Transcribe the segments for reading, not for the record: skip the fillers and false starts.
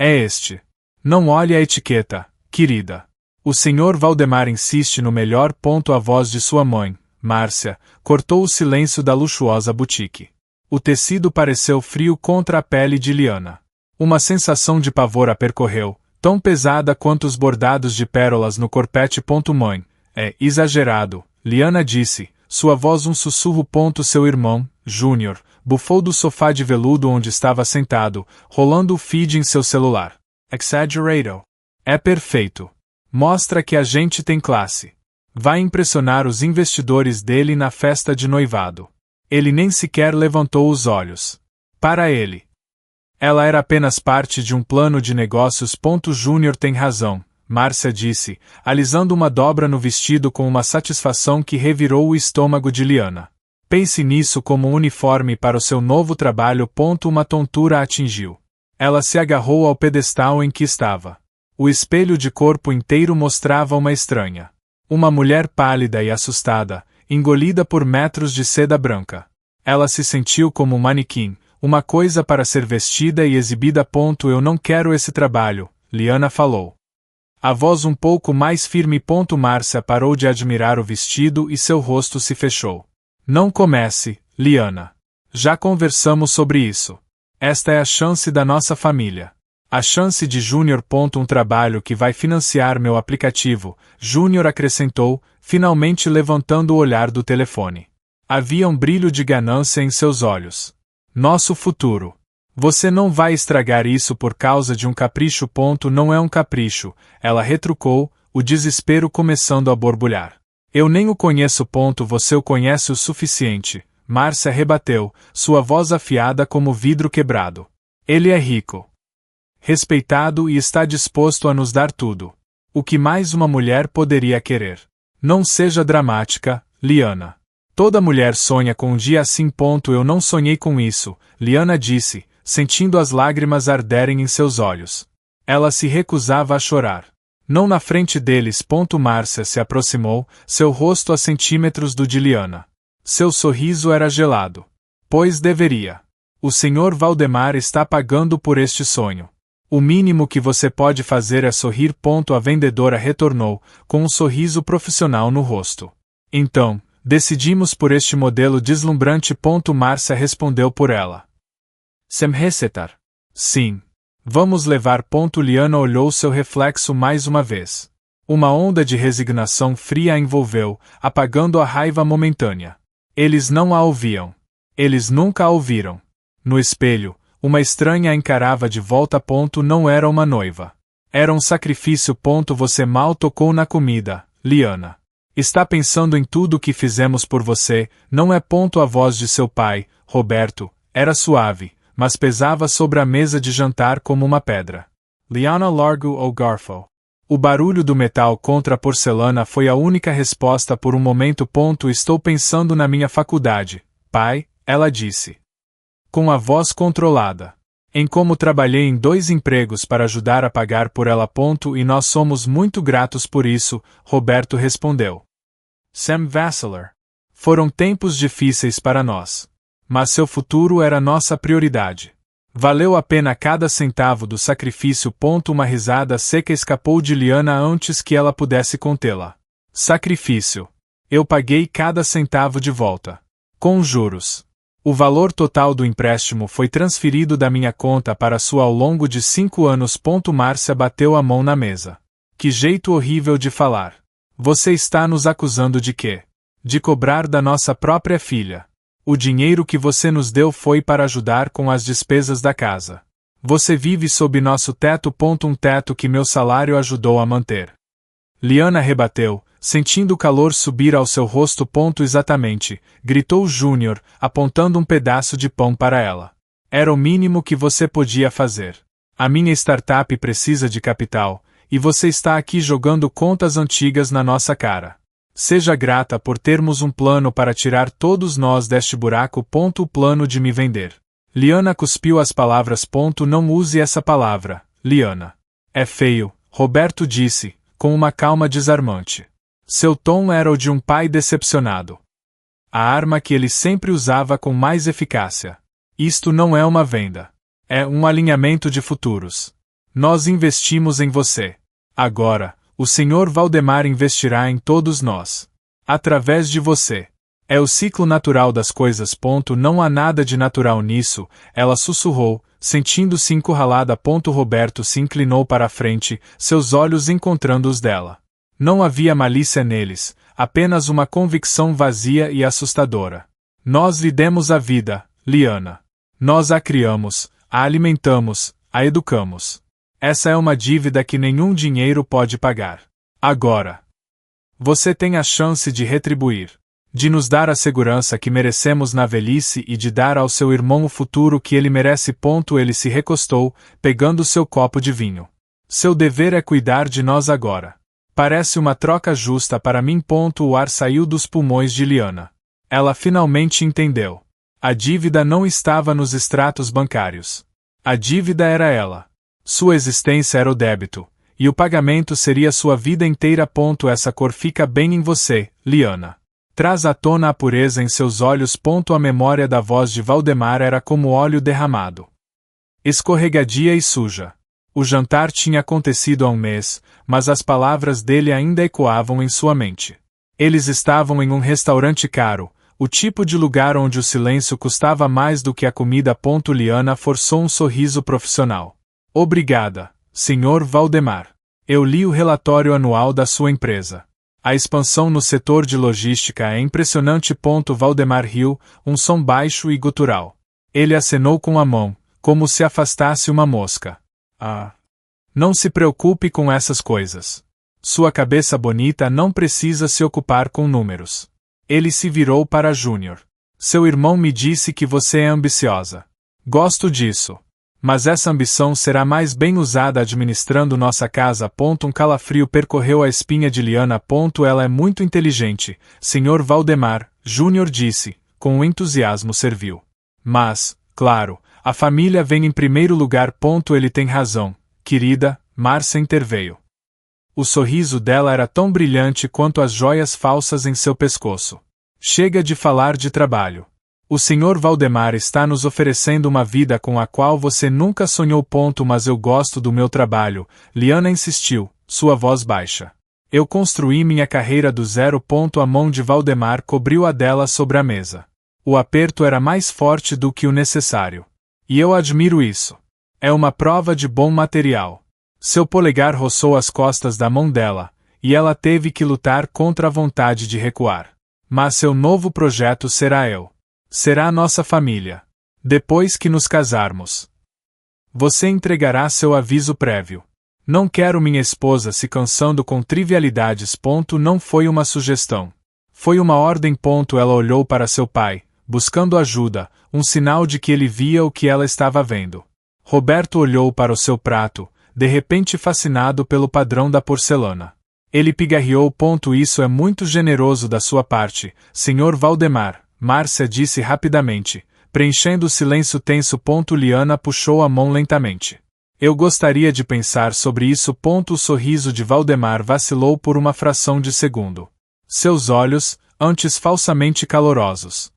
É este. Não olhe a etiqueta, querida. O Sr. Valdemar insiste no melhor. A voz de sua mãe, Márcia, cortou o silêncio da luxuosa boutique. O tecido pareceu frio contra a pele de Liana. Uma sensação de pavor a percorreu, tão pesada quanto os bordados de pérolas no corpete. Mãe, é exagerado, Liana disse, sua voz um sussurro. Seu irmão, Júnior, bufou do sofá de veludo onde estava sentado, rolando o feed em seu celular. Exagerado. É perfeito. Mostra que a gente tem classe. Vai impressionar os investidores dele na festa de noivado. Ele nem sequer levantou os olhos. Para ele. Ela era apenas parte de um plano de negócios. Júnior tem razão, Márcia disse, alisando uma dobra no vestido com uma satisfação que revirou o estômago de Liana. Pense nisso como um uniforme para o seu novo trabalho. Uma tontura a atingiu. Ela se agarrou ao pedestal em que estava. O espelho de corpo inteiro mostrava uma estranha. Uma mulher pálida e assustada, engolida por metros de seda branca. Ela se sentiu como um manequim, uma coisa para ser vestida e exibida. Eu não quero esse trabalho, Liana falou. A voz um pouco mais firme. Márcia parou de admirar o vestido e seu rosto se fechou. Não comece, Liana. Já conversamos sobre isso. Esta é a chance da nossa família. A chance de Júnior. Um trabalho que vai financiar meu aplicativo, Júnior acrescentou, finalmente levantando o olhar do telefone. Havia um brilho de ganância em seus olhos. Nosso futuro. Você não vai estragar isso por causa de um capricho. Não é um capricho, ela retrucou, o desespero começando a borbulhar. Eu nem o conheço. Você o conhece o suficiente, Márcia rebateu, sua voz afiada como vidro quebrado. Ele é rico. Respeitado e está disposto a nos dar tudo. O que mais uma mulher poderia querer? Não seja dramática, Liana. Toda mulher sonha com um dia assim. Eu não sonhei com isso, Liana disse, sentindo as lágrimas arderem em seus olhos. Ela se recusava a chorar. Não na frente deles. Márcia se aproximou, seu rosto a centímetros do de Liana. Seu sorriso era gelado. Pois deveria. O Sr. Valdemar está pagando por este sonho. O mínimo que você pode fazer é sorrir. A vendedora retornou, com um sorriso profissional no rosto. Então, decidimos por este modelo deslumbrante. Márcia respondeu por ela. Sem hesitar. Sim. Vamos levar. Liana olhou seu reflexo mais uma vez. Uma onda de resignação fria a envolveu, apagando a raiva momentânea. Eles não a ouviam. Eles nunca a ouviram. No espelho, uma estranha a encarava de volta. Não era uma noiva. Era um sacrifício. Você mal tocou na comida, Liana. Está pensando em tudo o que fizemos por você, não é? A voz de seu pai, Roberto, era suave, mas pesava sobre a mesa de jantar como uma pedra. Liana largou o garfo. O barulho do metal contra a porcelana foi a única resposta por um momento. Estou pensando na minha faculdade, pai, ela disse. Com a voz controlada. Em como trabalhei em 2 empregos para ajudar a pagar por ela. E nós somos muito gratos por isso, Roberto respondeu. Sem vacilar. Foram tempos difíceis para nós. Mas seu futuro era nossa prioridade. Valeu a pena cada centavo do sacrifício. Uma risada seca escapou de Liana antes que ela pudesse contê-la. Sacrifício. Eu paguei cada centavo de volta. Com juros. O valor total do empréstimo foi transferido da minha conta para a sua ao longo de 5 anos. Márcia bateu a mão na mesa. Que jeito horrível de falar. Você está nos acusando de quê? De cobrar da nossa própria filha. O dinheiro que você nos deu foi para ajudar com as despesas da casa. Você vive sob nosso teto. Um teto que meu salário ajudou a manter. Liana rebateu, sentindo o calor subir ao seu rosto. Exatamente, gritou Júnior, apontando um pedaço de pão para ela. Era o mínimo que você podia fazer. A minha startup precisa de capital, e você está aqui jogando contas antigas na nossa cara. Seja grata por termos um plano para tirar todos nós deste buraco. O plano de me vender. Liana cuspiu as palavras. Não use essa palavra, Liana. É feio, Roberto disse, com uma calma desarmante. Seu tom era o de um pai decepcionado. A arma que ele sempre usava com mais eficácia. Isto não é uma venda. É um alinhamento de futuros. Nós investimos em você. Agora, o Sr. Valdemar investirá em todos nós. Através de você. É o ciclo natural das coisas. Não há nada de natural nisso, ela sussurrou, sentindo-se encurralada. Roberto se inclinou para a frente, seus olhos encontrando os dela. Não havia malícia neles, apenas uma convicção vazia e assustadora. Nós lhe demos a vida, Liana. Nós a criamos, a alimentamos, a educamos. Essa é uma dívida que nenhum dinheiro pode pagar. Agora, você tem a chance de retribuir. De nos dar a segurança que merecemos na velhice e de dar ao seu irmão o futuro que ele merece. Ele se recostou, pegando seu copo de vinho. Seu dever é cuidar de nós agora. Parece uma troca justa para mim. O ar saiu dos pulmões de Liana. Ela finalmente entendeu. A dívida não estava nos extratos bancários. A dívida era ela. Sua existência era o débito, e o pagamento seria sua vida inteira. Essa cor fica bem em você, Liana. Traz à tona a pureza em seus olhos. A memória da voz de Valdemar era como óleo derramado. Escorregadia e suja. O jantar tinha acontecido há um mês, mas as palavras dele ainda ecoavam em sua mente. Eles estavam em um restaurante caro, o tipo de lugar onde o silêncio custava mais do que a comida. Liana forçou um sorriso profissional. Obrigada, Sr. Valdemar. Eu li o relatório anual da sua empresa. A expansão no setor de logística é impressionante. Valdemar riu, um som baixo e gutural. Ele acenou com a mão, como se afastasse uma mosca. Não se preocupe com essas coisas. Sua cabeça bonita não precisa se ocupar com números. Ele se virou para Júnior. Seu irmão me disse que você é ambiciosa. Gosto disso. Mas essa ambição será mais bem usada administrando nossa casa. Um calafrio percorreu a espinha de Liana. Ela é muito inteligente, Sr. Valdemar, Júnior disse, com um entusiasmo servil. Mas, claro, a família vem em primeiro lugar. Ele tem razão, querida, Márcia interveio. O sorriso dela era tão brilhante quanto as joias falsas em seu pescoço. Chega de falar de trabalho. O Sr. Valdemar está nos oferecendo uma vida com a qual você nunca sonhou. Mas eu gosto do meu trabalho, Liana insistiu, sua voz baixa. Eu construí minha carreira do zero. A mão de Valdemar cobriu a dela sobre a mesa. O aperto era mais forte do que o necessário. E eu admiro isso. É uma prova de bom material. Seu polegar roçou as costas da mão dela, e ela teve que lutar contra a vontade de recuar. Mas seu novo projeto será eu. Será nossa família. Depois que nos casarmos. Você entregará seu aviso prévio. Não quero minha esposa se cansando com trivialidades. Não foi uma sugestão. Foi uma ordem. Ela olhou para seu pai, buscando ajuda, um sinal de que ele via o que ela estava vendo. Roberto olhou para o seu prato, de repente fascinado pelo padrão da porcelana. Ele pigarreou. Isso é muito generoso da sua parte, Sr. Valdemar, Márcia disse rapidamente, preenchendo o silêncio tenso. Liana puxou a mão lentamente. Eu gostaria de pensar sobre isso. O sorriso de Valdemar vacilou por uma fração de segundo. Seus olhos, antes falsamente calorosos,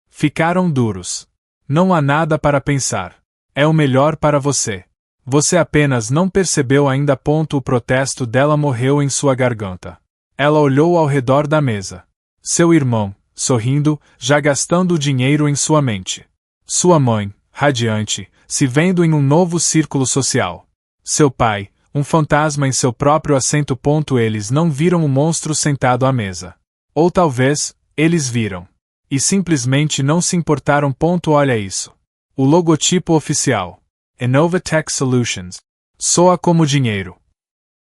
ficaram duros. Não há nada para pensar. É o melhor para você. Você apenas não percebeu ainda. O protesto dela morreu em sua garganta. Ela olhou ao redor da mesa. Seu irmão, sorrindo, já gastando o dinheiro em sua mente. Sua mãe, radiante, se vendo em um novo círculo social. Seu pai, um fantasma em seu próprio assento. Eles não viram o monstro sentado à mesa. Ou talvez, eles viram. E simplesmente não se importaram. Olha isso. O logotipo oficial. Innovatech Solutions. Soa como dinheiro.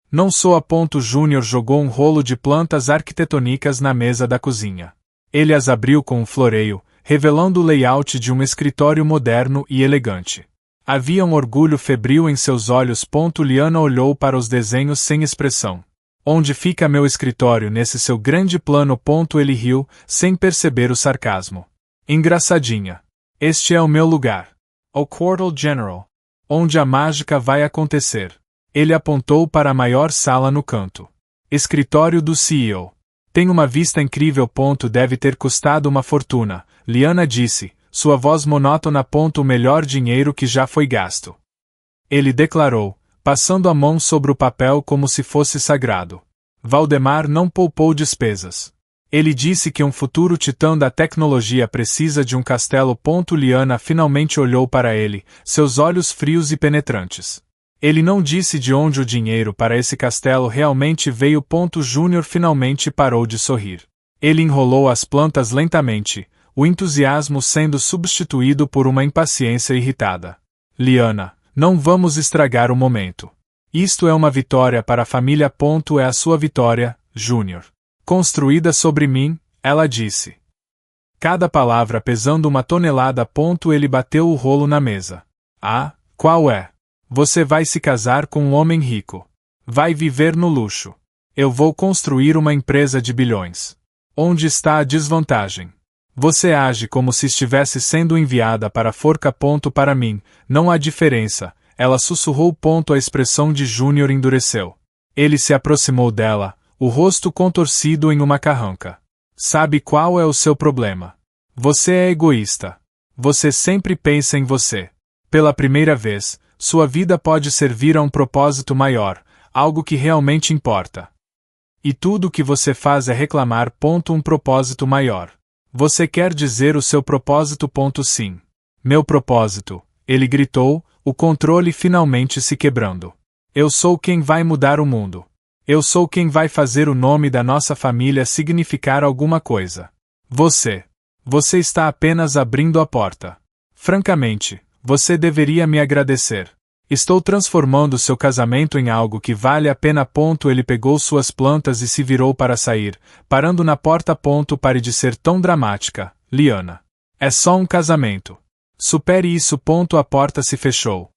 Não soa. Júnior jogou um rolo de plantas arquitetônicas na mesa da cozinha. Ele as abriu com um floreio, revelando o layout de um escritório moderno e elegante. Havia um orgulho febril em seus olhos. Liana olhou para os desenhos sem expressão. Onde fica meu escritório nesse seu grande plano? Ele riu, sem perceber o sarcasmo. Engraçadinha. Este é o meu lugar. O Quartel General. Onde a mágica vai acontecer. Ele apontou para a maior sala no canto. Escritório do CEO. Tem uma vista incrível. Deve ter custado uma fortuna, Liana disse, sua voz monótona. O melhor dinheiro que já foi gasto. Ele declarou, passando a mão sobre o papel como se fosse sagrado. Valdemar não poupou despesas. Ele disse que um futuro titã da tecnologia precisa de um castelo. Liana finalmente olhou para ele, seus olhos frios e penetrantes. Ele não disse de onde o dinheiro para esse castelo realmente veio. Júnior finalmente parou de sorrir. Ele enrolou as plantas lentamente, o entusiasmo sendo substituído por uma impaciência irritada. Liana, não vamos estragar o momento. Isto é uma vitória para a família. É a sua vitória, Júnior. Construída sobre mim, ela disse. Cada palavra pesando 1 tonelada. Ele bateu o rolo na mesa. Ah, qual é? Você vai se casar com um homem rico. Vai viver no luxo. Eu vou construir uma empresa de bilhões. Onde está a desvantagem? Você age como se estivesse sendo enviada para a forca. Para mim, não há diferença, ela sussurrou. A expressão de Júnior endureceu. Ele se aproximou dela, o rosto contorcido em uma carranca. Sabe qual é o seu problema? Você é egoísta. Você sempre pensa em você. Pela primeira vez, sua vida pode servir a um propósito maior, algo que realmente importa. E tudo o que você faz é reclamar. Um propósito maior. Você quer dizer o seu propósito? Sim. Meu propósito, ele gritou, o controle finalmente se quebrando. Eu sou quem vai mudar o mundo. Eu sou quem vai fazer o nome da nossa família significar alguma coisa. Você está apenas abrindo a porta. Francamente, você deveria me agradecer. Estou transformando seu casamento em algo que vale a pena. Ele pegou suas plantas e se virou para sair, parando na porta. Pare de ser tão dramática, Liana. É só um casamento. Supere isso. A porta se fechou,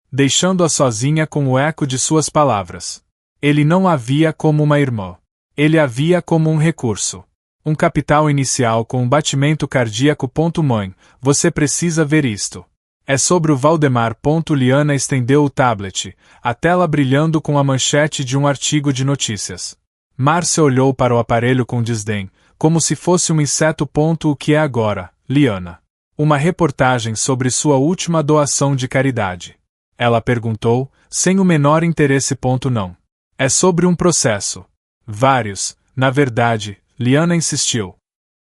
deixando-a sozinha com o eco de suas palavras. Ele não a via como uma irmã. Ele a via como um recurso. Um capital inicial com um batimento cardíaco. Mãe, você precisa ver isto. É sobre o Valdemar. Liana estendeu o tablet, a tela brilhando com a manchete de um artigo de notícias. Márcia olhou para o aparelho com desdém, como se fosse um inseto. O que é agora, Liana? Uma reportagem sobre sua última doação de caridade. Ela perguntou, sem o menor interesse. Não. É sobre um processo. Vários, na verdade, Liana insistiu.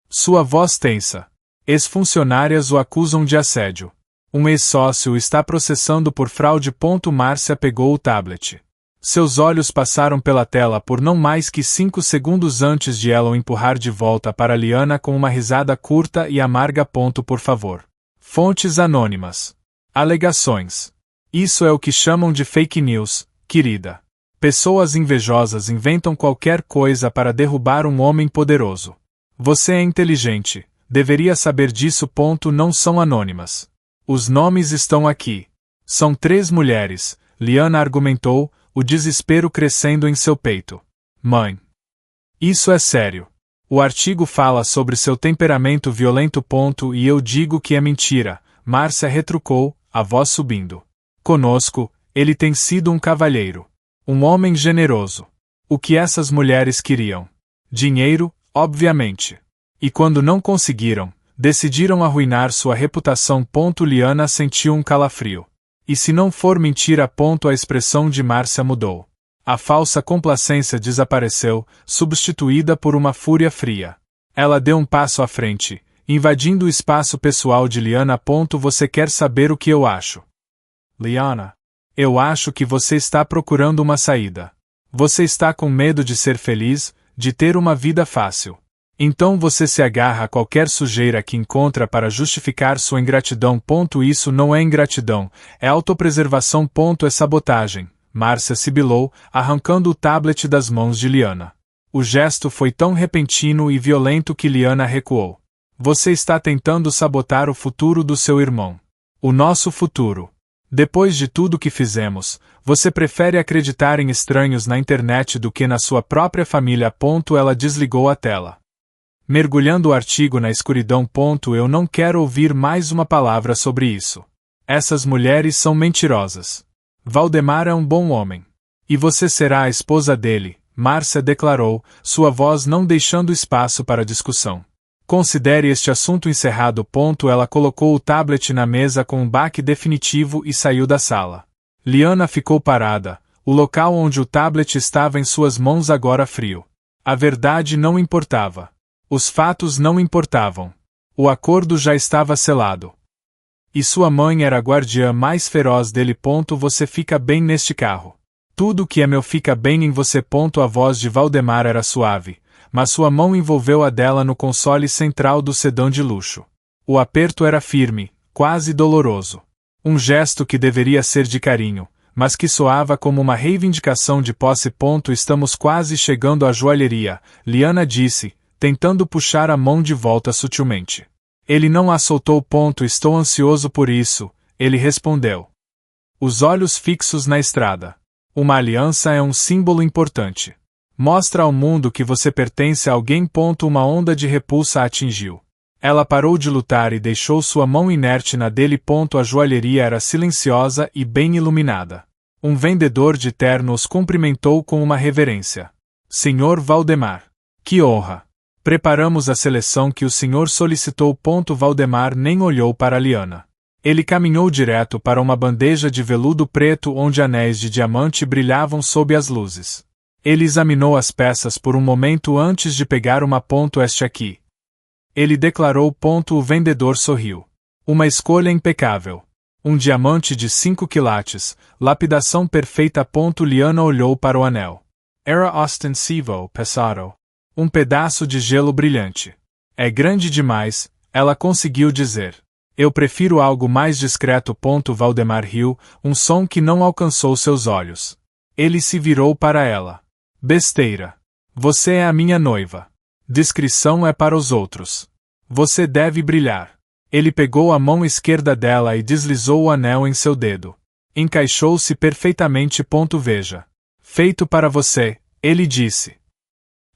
Sua voz tensa. Ex-funcionárias o acusam de assédio. Um ex-sócio está processando por fraude. Márcia pegou o tablet. Seus olhos passaram pela tela por não mais que 5 segundos antes de ela o empurrar de volta para Liana com uma risada curta e amarga. Por favor. Fontes anônimas. Alegações. Isso é o que chamam de fake news, querida. Pessoas invejosas inventam qualquer coisa para derrubar um homem poderoso. Você é inteligente, deveria saber disso. Não são anônimas. Os nomes estão aqui. São 3 mulheres, Liana argumentou, o desespero crescendo em seu peito. Mãe. Isso é sério. O artigo fala sobre seu temperamento violento. E eu digo que é mentira, Márcia retrucou, a voz subindo. Conosco, ele tem sido um cavalheiro. Um homem generoso. O que essas mulheres queriam? Dinheiro, obviamente. E quando não conseguiram, decidiram arruinar sua reputação. Liana sentiu um calafrio. E se não for mentira. A expressão de Márcia mudou. A falsa complacência desapareceu, substituída por uma fúria fria. Ela deu um passo à frente, invadindo o espaço pessoal de Liana. Você quer saber o que eu acho? Liana. Eu acho que você está procurando uma saída. Você está com medo de ser feliz, de ter uma vida fácil. Então você se agarra a qualquer sujeira que encontra para justificar sua ingratidão. Isso não é ingratidão, é autopreservação. É sabotagem, Márcia sibilou, arrancando o tablet das mãos de Liana. O gesto foi tão repentino e violento que Liana recuou. Você está tentando sabotar o futuro do seu irmão. O nosso futuro. Depois de tudo que fizemos, você prefere acreditar em estranhos na internet do que na sua própria família. Ela desligou a tela. Mergulhando o artigo na escuridão. Eu não quero ouvir mais uma palavra sobre isso. Essas mulheres são mentirosas. Valdemar é um bom homem. E você será a esposa dele, Márcia declarou, sua voz não deixando espaço para discussão. Considere este assunto encerrado. Ela colocou o tablet na mesa com um baque definitivo e saiu da sala. Lyanna ficou parada, o local onde o tablet estava em suas mãos agora frio. A verdade não importava. Os fatos não importavam. O acordo já estava selado. E sua mãe era a guardiã mais feroz dele. Você fica bem neste carro. Tudo que é meu fica bem em você. A voz de Valdemar era suave, mas sua mão envolveu a dela no console central do sedã de luxo. O aperto era firme, quase doloroso. Um gesto que deveria ser de carinho, mas que soava como uma reivindicação de posse. Estamos quase chegando à joalheria, Lyanna disse, tentando puxar a mão de volta sutilmente. Ele não a soltou. Estou ansioso por isso, ele respondeu. Os olhos fixos na estrada. Uma aliança é um símbolo importante. Mostra ao mundo que você pertence a alguém. Uma onda de repulsa a atingiu. Ela parou de lutar e deixou sua mão inerte na dele. A joalheria era silenciosa e bem iluminada. Um vendedor de terno os cumprimentou com uma reverência. Senhor Valdemar. Que honra! Preparamos a seleção que o senhor solicitou. Valdemar nem olhou para Lyanna. Ele caminhou direto para uma bandeja de veludo preto onde anéis de diamante brilhavam sob as luzes. Ele examinou as peças por um momento antes de pegar uma. Este aqui. Ele declarou. O vendedor sorriu. Uma escolha impecável. Um diamante de 5 quilates, lapidação perfeita. Lyanna olhou para o anel. Era ostensivo, pesado. Um pedaço de gelo brilhante. É grande demais, ela conseguiu dizer. Eu prefiro algo mais discreto. Valdemar riu, um som que não alcançou seus olhos. Ele se virou para ela. Besteira. Você é a minha noiva. Discrição é para os outros. Você deve brilhar. Ele pegou a mão esquerda dela e deslizou o anel em seu dedo. Encaixou-se perfeitamente. Veja. Feito para você, ele disse.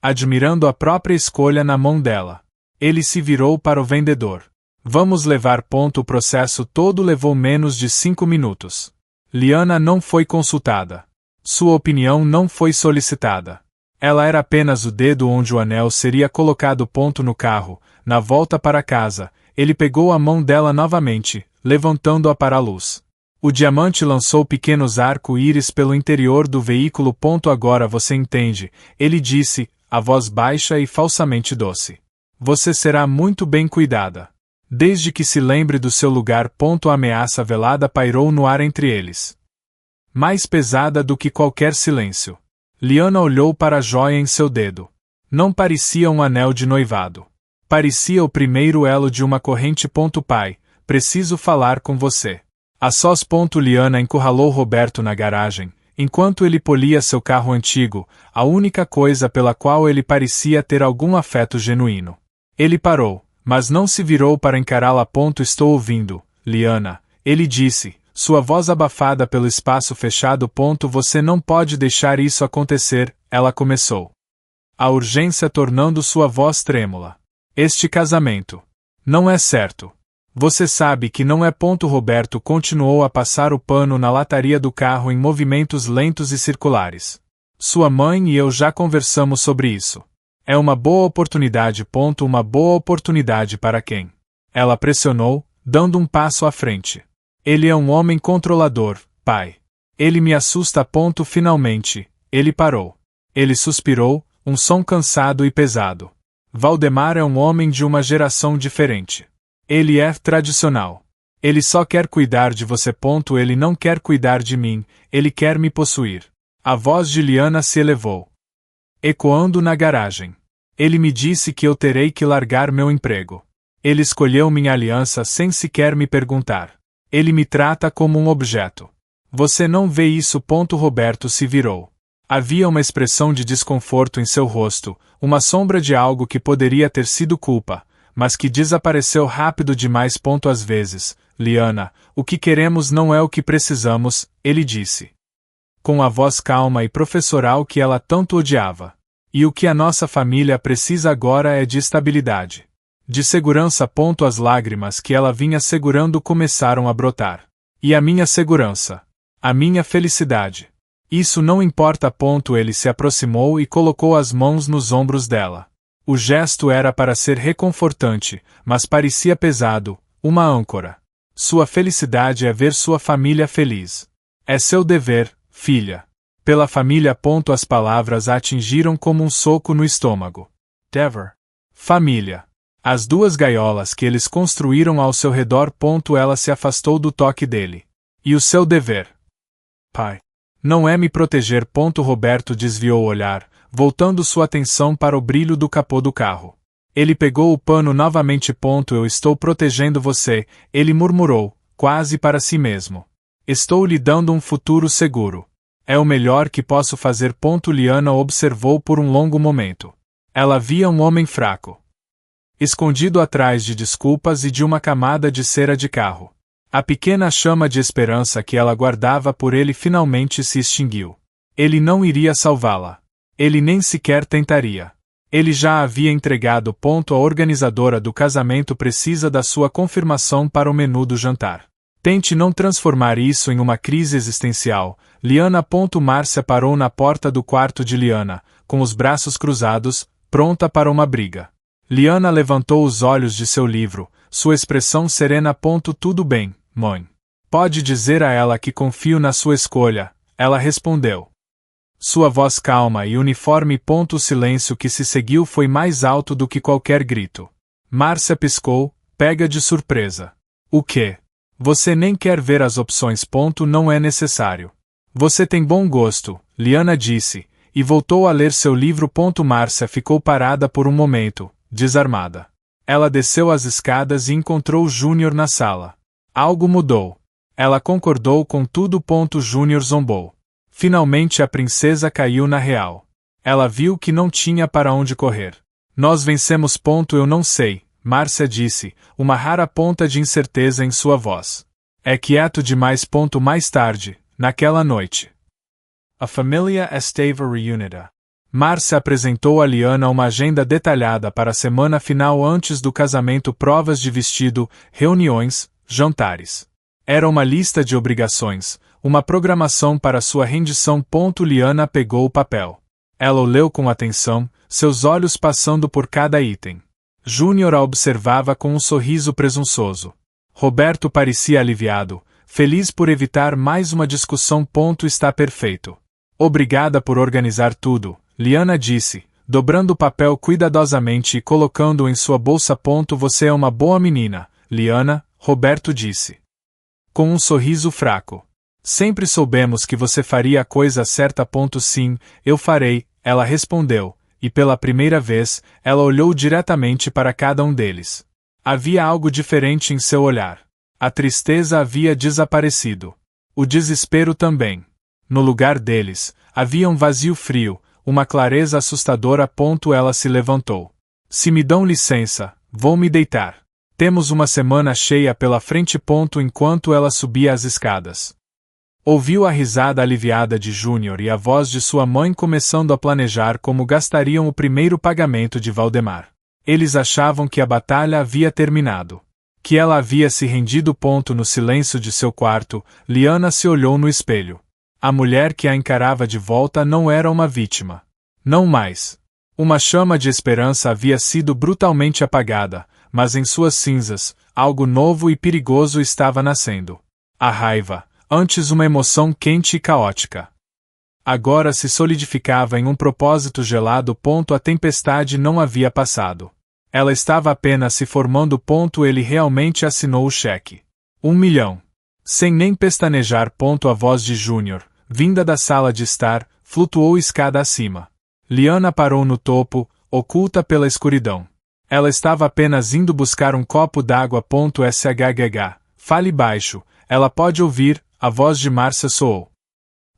Admirando a própria escolha na mão dela. Ele se virou para o vendedor. Vamos levar. O processo todo levou menos de 5 minutos. Lyanna não foi consultada. Sua opinião não foi solicitada. Ela era apenas o dedo onde o anel seria colocado. No carro, na volta para casa, ele pegou a mão dela novamente, levantando-a para a luz. O diamante lançou pequenos arco-íris pelo interior do veículo. Agora você entende, ele disse, a voz baixa e falsamente doce. Você será muito bem cuidada. Desde que se lembre do seu lugar. A ameaça velada pairou no ar entre eles. Mais pesada do que qualquer silêncio. Lyanna olhou para a joia em seu dedo. Não parecia um anel de noivado. Parecia o primeiro elo de uma corrente. Pai, preciso falar com você. A sós. Lyanna encurralou Roberto na garagem, enquanto ele polia seu carro antigo, a única coisa pela qual ele parecia ter algum afeto genuíno. Ele parou, mas não se virou para encará-la. Estou ouvindo, Lyanna, ele disse, sua voz abafada pelo espaço fechado. Você não pode deixar isso acontecer, ela começou. A urgência tornando sua voz trêmula. Este casamento. Não é certo. Você sabe que não é. Roberto continuou a passar o pano na lataria do carro em movimentos lentos e circulares. Sua mãe e eu já conversamos sobre isso. É uma boa oportunidade. Uma boa oportunidade para quem? Ela pressionou, dando um passo à frente. Ele é um homem controlador, pai. Ele me assusta. Finalmente, ele parou. Ele suspirou, um som cansado e pesado. Valdemar é um homem de uma geração diferente. Ele é tradicional. Ele só quer cuidar de você. Ele não quer cuidar de mim, ele quer me possuir. A voz de Lyanna se elevou, ecoando na garagem. Ele me disse que eu terei que largar meu emprego. Ele escolheu minha aliança sem sequer me perguntar. Ele me trata como um objeto. Você não vê isso. Roberto se virou. Havia uma expressão de desconforto em seu rosto, uma sombra de algo que poderia ter sido culpa, mas que desapareceu rápido demais. Às vezes, Lyanna, o que queremos não é o que precisamos, ele disse. Com a voz calma e professoral que ela tanto odiava. E o que a nossa família precisa agora é de estabilidade. De segurança. As lágrimas que ela vinha segurando começaram a brotar. E a minha segurança. A minha felicidade. Isso não importa. Ele se aproximou e colocou as mãos nos ombros dela. O gesto era para ser reconfortante, mas parecia pesado, uma âncora. Sua felicidade é ver sua família feliz. É seu dever, filha. Pela família. As palavras a atingiram como um soco no estômago. Dever. Família. As duas gaiolas que eles construíram ao seu redor. Ela se afastou do toque dele. E o seu dever? Pai. Não é me proteger. Roberto desviou o olhar, voltando sua atenção para o brilho do capô do carro. Ele pegou o pano novamente. Eu estou protegendo você, ele murmurou, quase para si mesmo. Estou lhe dando um futuro seguro. É o melhor que posso fazer. Liana observou por um longo momento. Ela via um homem fraco, escondido atrás de desculpas e de uma camada de cera de carro. A pequena chama de esperança que ela guardava por ele finalmente se extinguiu. Ele não iria salvá-la. Ele nem sequer tentaria. Ele já a havia entregado. A organizadora do casamento precisa da sua confirmação para o menu do jantar. Tente não transformar isso em uma crise existencial. Liana. Márcia parou na porta do quarto de Liana, com os braços cruzados, pronta para uma briga. Liana levantou os olhos de seu livro, sua expressão serena. Tudo bem, mãe. Pode dizer a ela que confio na sua escolha, ela respondeu. Sua voz calma e uniforme. O silêncio que se seguiu foi mais alto do que qualquer grito. Márcia piscou, pega de surpresa. O quê? Você nem quer ver as opções. Não é necessário. Você tem bom gosto, Liana disse, e voltou a ler seu livro. Márcia ficou parada por um momento, desarmada. Ela desceu as escadas e encontrou Júnior na sala. Algo mudou. Ela concordou com tudo. Júnior zombou. Finalmente a princesa caiu na real. Ela viu que não tinha para onde correr. Nós vencemos. Eu não sei, Márcia disse, uma rara ponta de incerteza em sua voz. É quieto demais. Mais tarde, naquela noite, a família estava reunida. Márcia apresentou a Liana uma agenda detalhada para a semana final antes do casamento: provas de vestido, reuniões, jantares. Era uma lista de obrigações, uma programação para sua rendição. Liana pegou o papel. Ela o leu com atenção, seus olhos passando por cada item. Júnior a observava com um sorriso presunçoso. Roberto parecia aliviado, feliz por evitar mais uma discussão. Está perfeito. Obrigada por organizar tudo, Liana disse, dobrando o papel cuidadosamente e colocando-o em sua bolsa. Você é uma boa menina, Liana, Roberto disse, com um sorriso fraco. Sempre soubemos que você faria a coisa certa. Sim, eu farei, ela respondeu, e pela primeira vez, ela olhou diretamente para cada um deles. Havia algo diferente em seu olhar. A tristeza havia desaparecido. O desespero também. No lugar deles, havia um vazio frio, uma clareza assustadora. Ela se levantou. Se me dão licença, vou me deitar. Temos uma semana cheia pela frente. Enquanto ela subia as escadas, ouviu a risada aliviada de Júnior e a voz de sua mãe começando a planejar como gastariam o primeiro pagamento de Valdemar. Eles achavam que a batalha havia terminado. Que ela havia se rendido. No silêncio de seu quarto, Liana se olhou no espelho. A mulher que a encarava de volta não era uma vítima. Não mais. Uma chama de esperança havia sido brutalmente apagada, mas em suas cinzas, algo novo e perigoso estava nascendo. A raiva, antes uma emoção quente e caótica, agora se solidificava em um propósito gelado. A tempestade não havia passado. Ela estava apenas se formando. Ele realmente assinou o cheque. 1 milhão. Sem nem pestanejar. A voz de Júnior, vinda da sala de estar, flutuou escada acima. Liana parou no topo, oculta pela escuridão. Ela estava apenas indo buscar um copo d'água. Shgh. Fale baixo, ela pode ouvir, a voz de Márcia soou.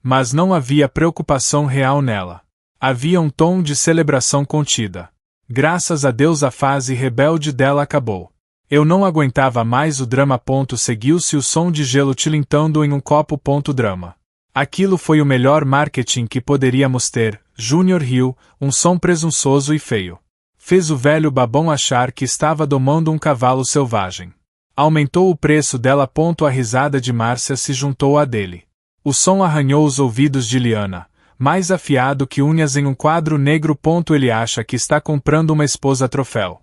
Mas não havia preocupação real nela. Havia um tom de celebração contida. Graças a Deus a fase rebelde dela acabou. Eu não aguentava mais o drama. Seguiu-se o som de gelo tilintando em um copo. Drama. Aquilo foi o melhor marketing que poderíamos ter. Júnior riu, um som presunçoso e feio. Fez o velho babão achar que estava domando um cavalo selvagem. Aumentou o preço dela. A risada de Márcia se juntou à dele. O som arranhou os ouvidos de Liana, mais afiado que unhas em um quadro negro. Ele acha que está comprando uma esposa troféu.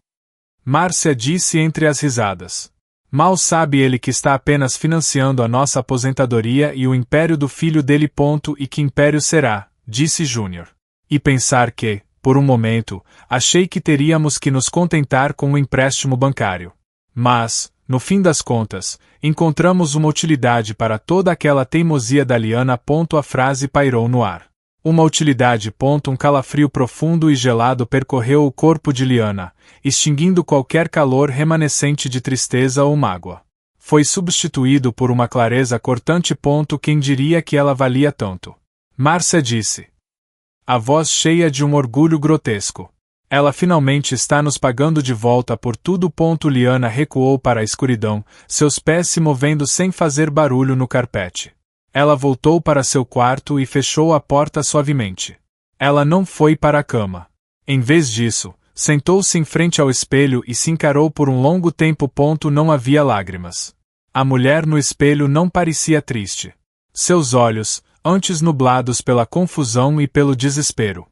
Márcia disse entre as risadas. Mal sabe ele que está apenas financiando a nossa aposentadoria e o império do filho dele. E que império será, disse Júnior. E pensar que, por um momento, achei que teríamos que nos contentar com um empréstimo bancário. Mas, no fim das contas, encontramos uma utilidade para toda aquela teimosia da Liana. A frase pairou no ar. Uma utilidade. Um calafrio profundo e gelado percorreu o corpo de Liana, extinguindo qualquer calor remanescente de tristeza ou mágoa. Foi substituído por uma clareza cortante. Quem diria que ela valia tanto? Márcia disse. A voz cheia de um orgulho grotesco. Ela finalmente está nos pagando de volta por tudo. Liana recuou para a escuridão, seus pés se movendo sem fazer barulho no carpete. Ela voltou para seu quarto e fechou a porta suavemente. Ela não foi para a cama. Em vez disso, sentou-se em frente ao espelho e se encarou por um longo tempo. Não havia lágrimas. A mulher no espelho não parecia triste. Seus olhos, antes nublados pela confusão e pelo desespero,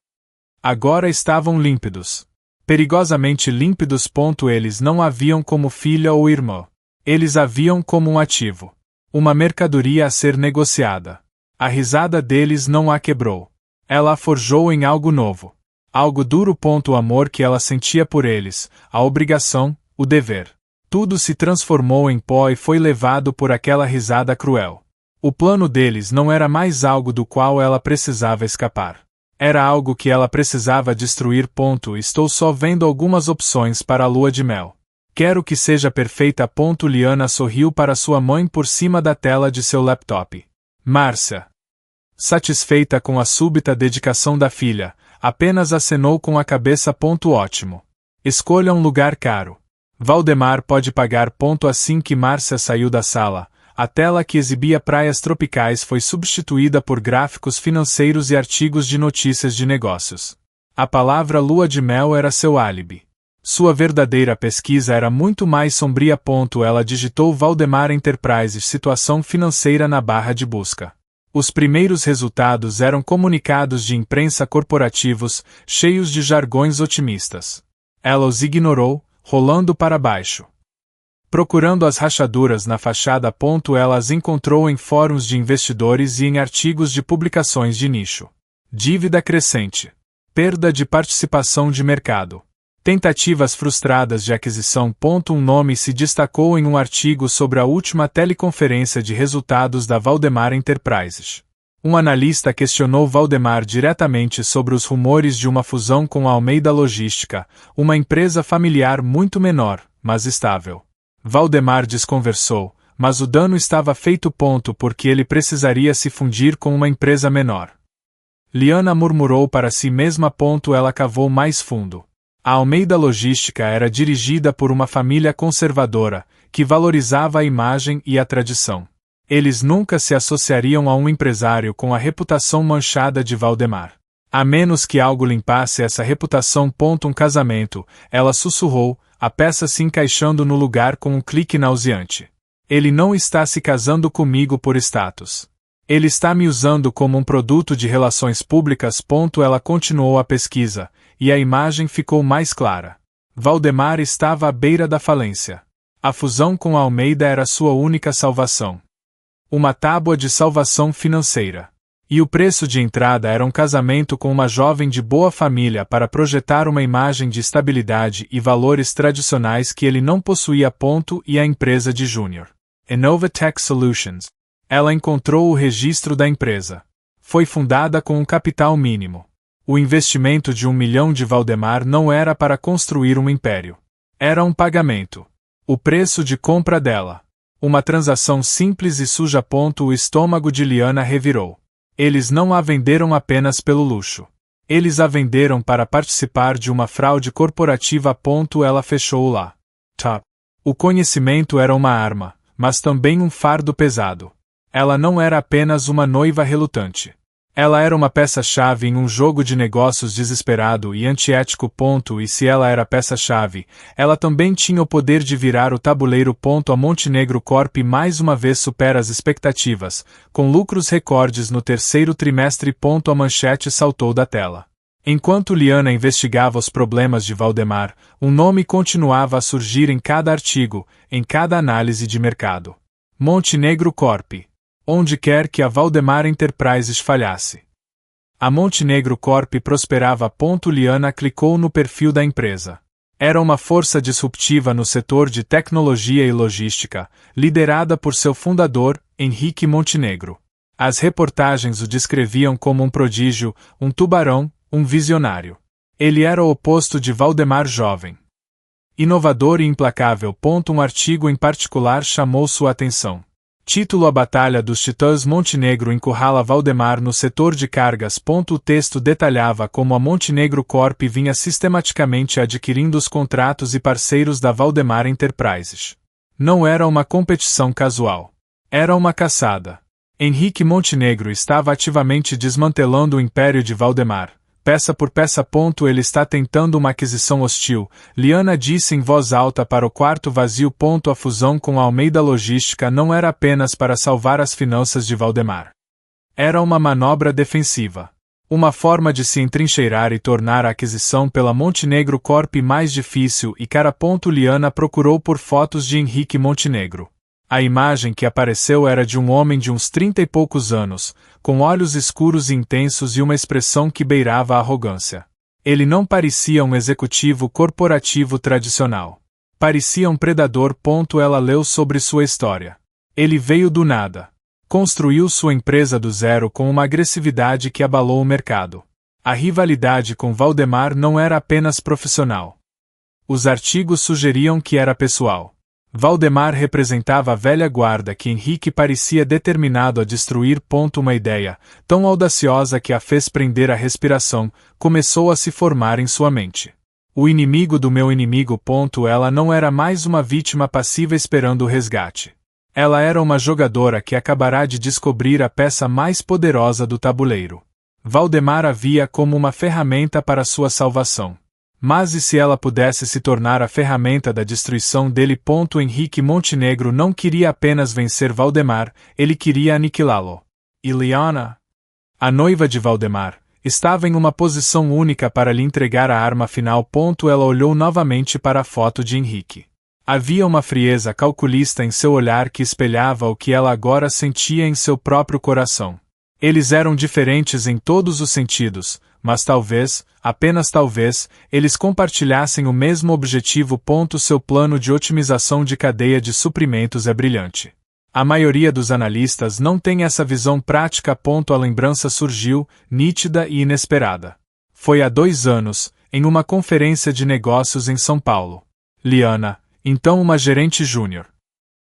agora estavam límpidos. Perigosamente límpidos. Eles não a viam como filha ou irmã. Eles a viam como um ativo. Uma mercadoria a ser negociada. A risada deles não a quebrou. Ela a forjou em algo novo. Algo duro. O amor que ela sentia por eles, a obrigação, o dever. Tudo se transformou em pó e foi levado por aquela risada cruel. O plano deles não era mais algo do qual ela precisava escapar. Era algo que ela precisava destruir. Estou só vendo algumas opções para a lua de mel. Quero que seja perfeita. Liana sorriu para sua mãe por cima da tela de seu laptop. Márcia, satisfeita com a súbita dedicação da filha, apenas acenou com a cabeça. Ótimo. Escolha um lugar caro. Valdemar pode pagar. Assim que Márcia saiu da sala, a tela que exibia praias tropicais foi substituída por gráficos financeiros e artigos de notícias de negócios. A palavra lua de mel era seu álibi. Sua verdadeira pesquisa era muito mais sombria. Ela digitou Valdemar Enterprises situação financeira na barra de busca. Os primeiros resultados eram comunicados de imprensa corporativos, cheios de jargões otimistas. Ela os ignorou, rolando para baixo. Procurando as rachaduras na fachada. Ela as encontrou em fóruns de investidores e em artigos de publicações de nicho. Dívida crescente. Perda de participação de mercado. Tentativas frustradas de aquisição. Um nome se destacou em um artigo sobre a última teleconferência de resultados da Valdemar Enterprises. Um analista questionou Valdemar diretamente sobre os rumores de uma fusão com a Almeida Logística, uma empresa familiar muito menor, mas estável. Valdemar desconversou, mas o dano estava feito. Porque ele precisaria se fundir com uma empresa menor. Liana murmurou para si mesma. Ela cavou mais fundo. A Almeida Logística era dirigida por uma família conservadora, que valorizava a imagem e a tradição. Eles nunca se associariam a um empresário com a reputação manchada de Valdemar. A menos que algo limpasse essa reputação. Um casamento, ela sussurrou, a peça se encaixando no lugar com um clique nauseante. Ele não está se casando comigo por status. Ele está me usando como um produto de relações públicas. Ela continuou a pesquisa, e a imagem ficou mais clara. Valdemar estava à beira da falência. A fusão com a Almeida era sua única salvação. Uma tábua de salvação financeira. E o preço de entrada era um casamento com uma jovem de boa família para projetar uma imagem de estabilidade e valores tradicionais que ele não possuía. E a empresa de Júnior. Innovatech Solutions. Ela encontrou o registro da empresa. Foi fundada com um capital mínimo. O investimento de 1 milhão de Valdemar não era para construir um império. Era um pagamento. O preço de compra dela. Uma transação simples e suja. O estômago de Liana revirou. Eles não a venderam apenas pelo luxo. Eles a venderam para participar de uma fraude corporativa. Ela fechou o lá. O conhecimento era uma arma, mas também um fardo pesado. Ela não era apenas uma noiva relutante. Ela era uma peça-chave em um jogo de negócios desesperado e antiético. E se ela era peça-chave, ela também tinha o poder de virar o tabuleiro. A Montenegro Corp mais uma vez supera as expectativas, com lucros recordes no terceiro trimestre. A manchete saltou da tela. Enquanto Liana investigava os problemas de Valdemar, um nome continuava a surgir em cada artigo, em cada análise de mercado. Montenegro Corp. Onde quer que a Valdemar Enterprises falhasse, a Montenegro Corp prosperava. Liana clicou no perfil da empresa. Era uma força disruptiva no setor de tecnologia e logística, liderada por seu fundador, Henrique Montenegro. As reportagens o descreviam como um prodígio, um tubarão, um visionário. Ele era o oposto de Valdemar jovem. Inovador e implacável. Um artigo em particular chamou sua atenção. Título: A Batalha dos Titãs. Montenegro encurrala Valdemar no setor de cargas. O texto detalhava como a Montenegro Corp vinha sistematicamente adquirindo os contratos e parceiros da Valdemar Enterprises. Não era uma competição casual. Era uma caçada. Henrique Montenegro estava ativamente desmantelando o império de Valdemar, peça por peça. Ele está tentando uma aquisição hostil, Liana disse em voz alta para o quarto vazio. A fusão com a Almeida Logística não era apenas para salvar as finanças de Valdemar. Era uma manobra defensiva. Uma forma de se entrincheirar e tornar a aquisição pela Montenegro Corp mais difícil e cara. Liana procurou por fotos de Henrique Montenegro. A imagem que apareceu era de um homem de uns 30 e poucos anos, com olhos escuros e intensos e uma expressão que beirava a arrogância. Ele não parecia um executivo corporativo tradicional. Parecia um predador. Ela leu sobre sua história. Ele veio do nada. Construiu sua empresa do zero com uma agressividade que abalou o mercado. A rivalidade com Valdemar não era apenas profissional. Os artigos sugeriam que era pessoal. Valdemar representava a velha guarda que Henrique parecia determinado a destruir. Uma ideia, tão audaciosa que a fez prender a respiração, começou a se formar em sua mente. O inimigo do meu inimigo. Ela não era mais uma vítima passiva esperando o resgate. Ela era uma jogadora que acabará de descobrir a peça mais poderosa do tabuleiro. Valdemar a via como uma ferramenta para sua salvação. Mas e se ela pudesse se tornar a ferramenta da destruição dele? Henrique Montenegro não queria apenas vencer Valdemar, ele queria aniquilá-lo. E Liana, a noiva de Valdemar, estava em uma posição única para lhe entregar a arma final. Ela olhou novamente para a foto de Henrique. Havia uma frieza calculista em seu olhar que espelhava o que ela agora sentia em seu próprio coração. Eles eram diferentes em todos os sentidos, mas talvez, apenas talvez, eles compartilhassem o mesmo objetivo. Seu plano de otimização de cadeia de suprimentos é brilhante. A maioria dos analistas não tem essa visão prática. A lembrança surgiu, nítida e inesperada. Foi há 2 anos, em uma conferência de negócios em São Paulo. Liana, então uma gerente júnior,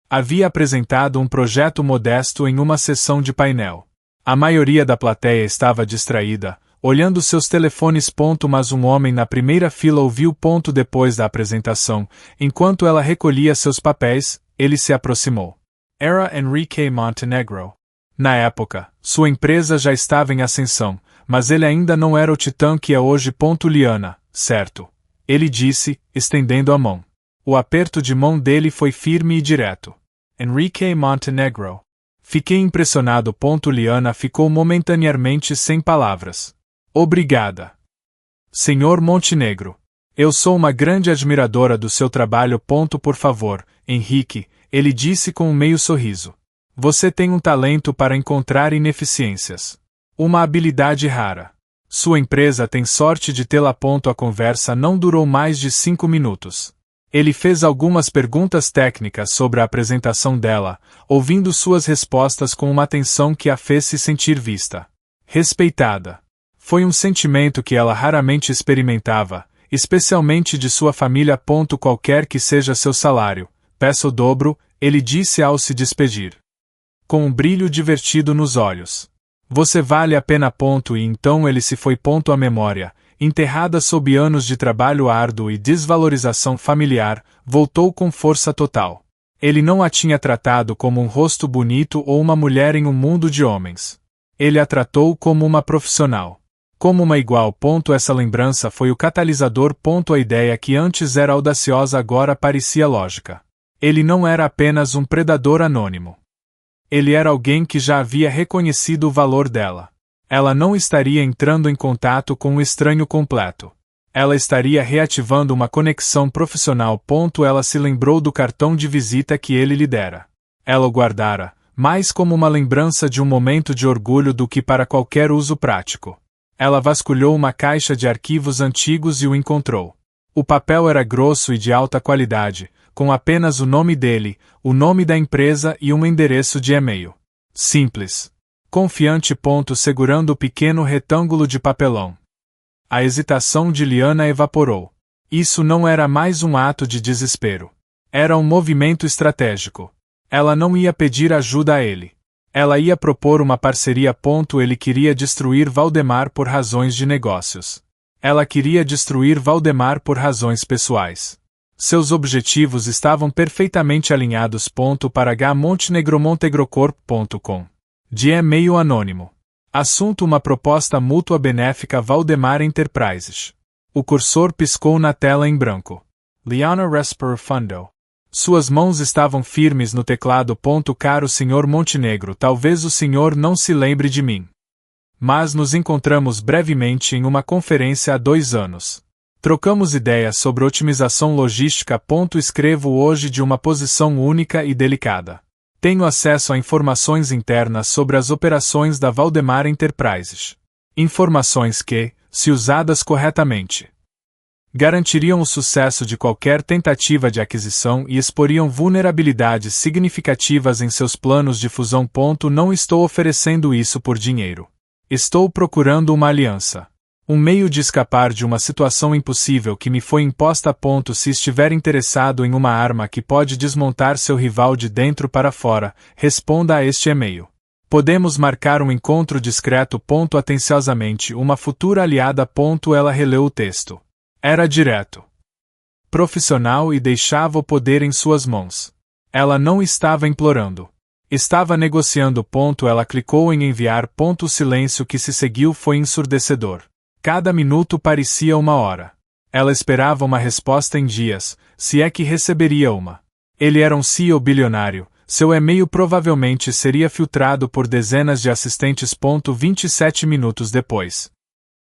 havia apresentado um projeto modesto em uma sessão de painel. A maioria da plateia estava distraída, olhando seus telefones. Mas um homem na primeira fila ouviu. Depois da apresentação, enquanto ela recolhia seus papéis, ele se aproximou. Era Henrique Montenegro. Na época, sua empresa já estava em ascensão, mas ele ainda não era o titã que é hoje. Liana, certo? Ele disse, estendendo a mão. O aperto de mão dele foi firme e direto. Henrique Montenegro. Fiquei impressionado. Liana ficou momentaneamente sem palavras. Obrigada. Senhor Montenegro. Eu sou uma grande admiradora do seu trabalho. Por favor, Henrique, ele disse com um meio sorriso. Você tem um talento para encontrar ineficiências. Uma habilidade rara. Sua empresa tem sorte de tê-la. A conversa não durou mais de 5 minutos. Ele fez algumas perguntas técnicas sobre a apresentação dela, ouvindo suas respostas com uma atenção que a fez se sentir vista. Respeitada. Foi um sentimento que ela raramente experimentava, especialmente de sua família. Qualquer que seja seu salário, peça o dobro, ele disse ao se despedir. Com um brilho divertido nos olhos. Você vale a pena. E então ele se foi. A memória, enterrada sob anos de trabalho árduo e desvalorização familiar, voltou com força total. Ele não a tinha tratado como um rosto bonito ou uma mulher em um mundo de homens. Ele a tratou como uma profissional. Como uma igual. Essa lembrança foi o catalisador. A ideia que antes era audaciosa agora parecia lógica. Ele não era apenas um predador anônimo. Ele era alguém que já havia reconhecido o valor dela. Ela não estaria entrando em contato com um estranho completo. Ela estaria reativando uma conexão profissional. Ela se lembrou do cartão de visita que ele lhe dera. Ela o guardara, mais como uma lembrança de um momento de orgulho do que para qualquer uso prático. Ela vasculhou uma caixa de arquivos antigos e o encontrou. O papel era grosso e de alta qualidade, com apenas o nome dele, o nome da empresa e um endereço de e-mail. Simples. Confiante. Segurando o pequeno retângulo de papelão. A hesitação de Liana evaporou. Isso não era mais um ato de desespero. Era um movimento estratégico. Ela não ia pedir ajuda a ele. Ela ia propor uma parceria. Ele queria destruir Valdemar por razões de negócios. Ela queria destruir Valdemar por razões pessoais. Seus objetivos estavam perfeitamente alinhados. Para hmontenegromontegrocorp.com. De e-mail anônimo. Assunto: uma proposta mútua benéfica. Valdemar Enterprises. O cursor piscou na tela em branco. Liana Resper Fundo. Suas mãos estavam firmes no teclado. Caro Sr. Montenegro, talvez o senhor não se lembre de mim. Mas nos encontramos brevemente em uma conferência há 2 anos. Trocamos ideias sobre otimização logística. Escrevo hoje de uma posição única e delicada. Tenho acesso a informações internas sobre as operações da Valdemar Enterprises. Informações que, se usadas corretamente, garantiriam o sucesso de qualquer tentativa de aquisição e exporiam vulnerabilidades significativas em seus planos de fusão. Não estou oferecendo isso por dinheiro. Estou procurando uma aliança. Um meio de escapar de uma situação impossível que me foi imposta. Se estiver interessado em uma arma que pode desmontar seu rival de dentro para fora, responda a este e-mail. Podemos marcar um encontro discreto. Atenciosamente, uma futura aliada. Ela releu o texto. Era direto, profissional e deixava o poder em suas mãos. Ela não estava implorando. Estava negociando. Ela clicou em enviar. O silêncio que se seguiu foi ensurdecedor. Cada minuto parecia uma hora. Ela esperava uma resposta em dias, se é que receberia uma. Ele era um CEO bilionário. Seu e-mail provavelmente seria filtrado por dezenas de assistentes. 27 minutos depois.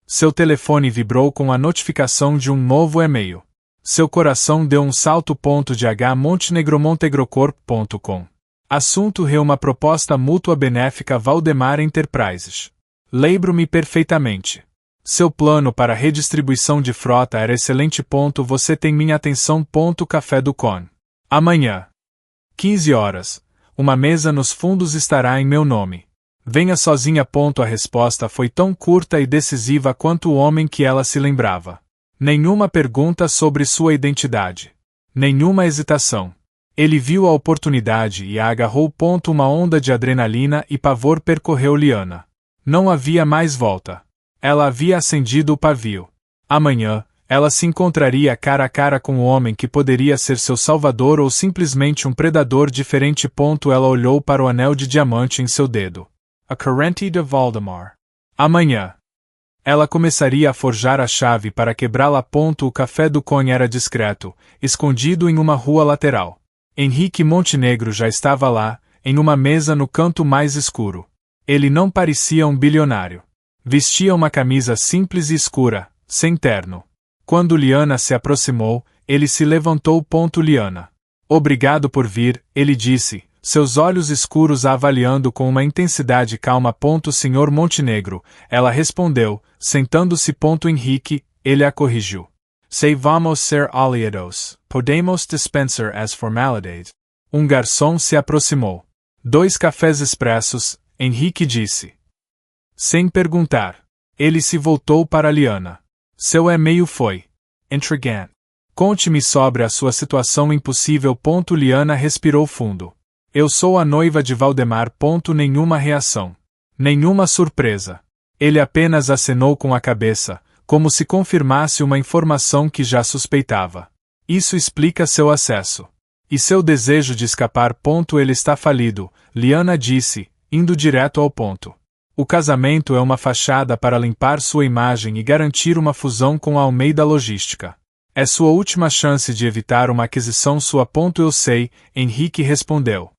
Seu telefone vibrou com a notificação de um novo e-mail. Seu coração deu um salto. De hmontenegromontegrocorp.com. Assunto: uma proposta mútua benéfica. Valdemar Enterprises. Lembro-me perfeitamente. Seu plano para redistribuição de frota era excelente. Você tem minha atenção. Café do Con. Amanhã. 15 horas. Uma mesa nos fundos estará em meu nome. Venha sozinha. A resposta foi tão curta e decisiva quanto o homem que ela se lembrava. Nenhuma pergunta sobre sua identidade. Nenhuma hesitação. Ele viu a oportunidade e a agarrou. Uma onda de adrenalina e pavor percorreu Liana. Não havia mais volta. Ela havia acendido o pavio. Amanhã, ela se encontraria cara a cara com o homem que poderia ser seu salvador ou simplesmente um predador diferente. Ela olhou para o anel de diamante em seu dedo. A corrente de Valdemar. Amanhã. Ela começaria a forjar a chave para quebrá-la. O café do Con era discreto, escondido em uma rua lateral. Henrique Montenegro já estava lá, em uma mesa no canto mais escuro. Ele não parecia um bilionário. Vestia uma camisa simples e escura, sem terno. Quando Liana se aproximou, ele se levantou. Liana. Obrigado por vir, ele disse, seus olhos escuros a avaliando com uma intensidade calma. Sr. Montenegro, ela respondeu, sentando-se. Henrique, ele a corrigiu. Se vamos ser aliados, podemos dispensar as formalidades. Um garçom se aproximou. 2 cafés expressos, Henrique disse. Sem perguntar. Ele se voltou para Liana. Seu e-mail foi. Intrigante. Conte-me sobre a sua situação impossível. Liana respirou fundo. Eu sou a noiva de Valdemar. Nenhuma reação. Nenhuma surpresa. Ele apenas acenou com a cabeça, como se confirmasse uma informação que já suspeitava. Isso explica seu acesso. E seu desejo de escapar. Ele está falido, Liana disse, indo direto ao ponto. O casamento é uma fachada para limpar sua imagem e garantir uma fusão com a Almeida Logística. É sua última chance de evitar uma aquisição sua. Eu sei, Henrique respondeu.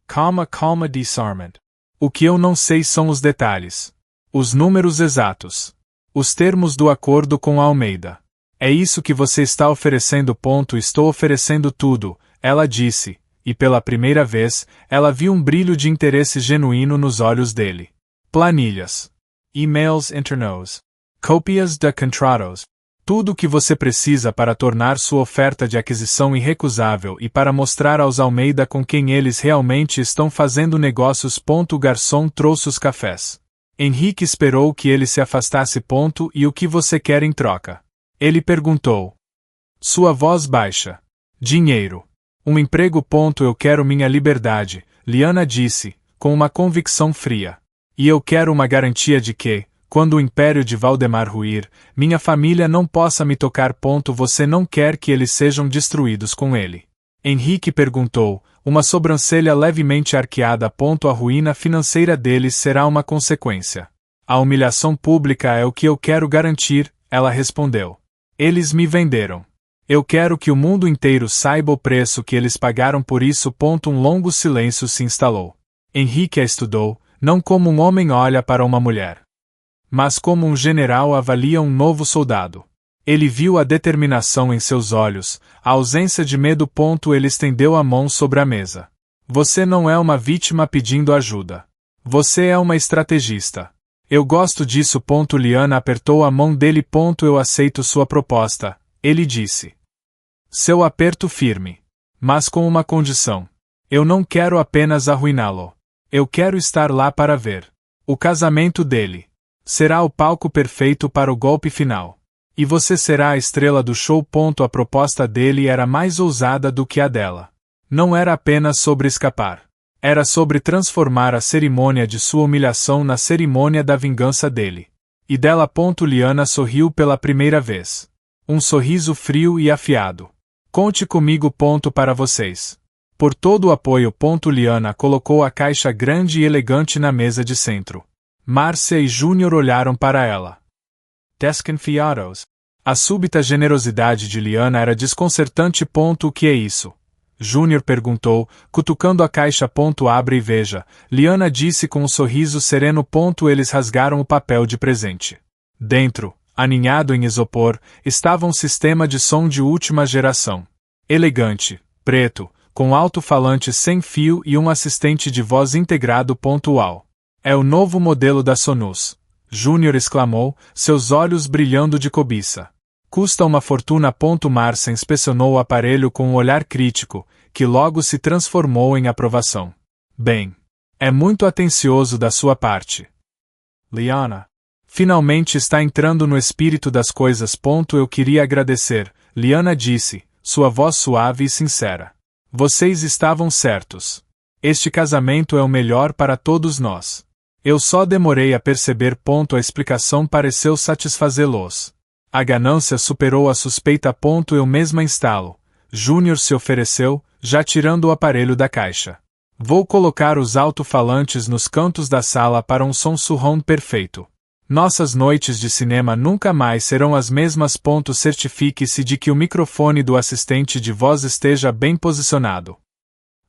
Calma, discernment. O que eu não sei são os detalhes. Os números exatos. Os termos do acordo com a Almeida. É isso que você está oferecendo. Estou oferecendo tudo, ela disse, e pela primeira vez, ela viu um brilho de interesse genuíno nos olhos dele. Planilhas. E-mails internos. Cópias de contratos. Tudo o que você precisa para tornar sua oferta de aquisição irrecusável e para mostrar aos Almeida com quem eles realmente estão fazendo negócios. O garçom trouxe os cafés. Henrique esperou que ele se afastasse. E o que você quer em troca? Ele perguntou. Sua voz baixa. Dinheiro. Um emprego. Eu quero minha liberdade, Liana disse, com uma convicção fria. E eu quero uma garantia de que, quando o império de Valdemar ruir, minha família não possa me tocar. Você não quer que eles sejam destruídos com ele? Henrique perguntou, uma sobrancelha levemente arqueada. A ruína financeira deles será uma consequência. A humilhação pública é o que eu quero garantir, ela respondeu. Eles me venderam. Eu quero que o mundo inteiro saiba o preço que eles pagaram por isso. Um longo silêncio se instalou. Henrique a estudou, não como um homem olha para uma mulher, mas como um general avalia um novo soldado. Ele viu a determinação em seus olhos, a ausência de medo. Ele estendeu a mão sobre a mesa. Você não é uma vítima pedindo ajuda. Você é uma estrategista. Eu gosto disso. Liana apertou a mão dele. Eu aceito sua proposta, ele disse. Seu aperto firme. Mas com uma condição. Eu não quero apenas arruiná-lo. Eu quero estar lá para ver o casamento dele. Será o palco perfeito para o golpe final. E você será a estrela do show. A proposta dele era mais ousada do que a dela. Não era apenas sobre escapar. Era sobre transformar a cerimônia de sua humilhação na cerimônia da vingança dele. E dela. Liana sorriu pela primeira vez. Um sorriso frio e afiado. Conte comigo. Para vocês. Por todo o apoio. Liana colocou a caixa grande e elegante na mesa de centro. Márcia e Júnior olharam para ela. Desconfiados. A súbita generosidade de Liana era desconcertante. O que é isso? Júnior perguntou, cutucando a caixa. Abre e veja, Liana disse com um sorriso sereno. Eles rasgaram o papel de presente. Dentro, aninhado em isopor, estava um sistema de som de última geração. Elegante, preto, com alto-falante sem fio e um assistente de voz integrado. Uau! É o novo modelo da Sonus. Júnior exclamou, seus olhos brilhando de cobiça. Custa uma fortuna. Márcia inspecionou o aparelho com um olhar crítico, que logo se transformou em aprovação. Bem, é muito atencioso da sua parte. Liana. Finalmente está entrando no espírito das coisas. Eu queria agradecer, Liana disse, sua voz suave e sincera. Vocês estavam certos. Este casamento é o melhor para todos nós. Eu só demorei a perceber. A explicação pareceu satisfazê-los. A ganância superou a suspeita. Eu mesma instalo. Júnior se ofereceu, já tirando o aparelho da caixa. Vou colocar os alto-falantes nos cantos da sala para um som surround perfeito. Nossas noites de cinema nunca mais serão as mesmas. Certifique-se de que o microfone do assistente de voz esteja bem posicionado.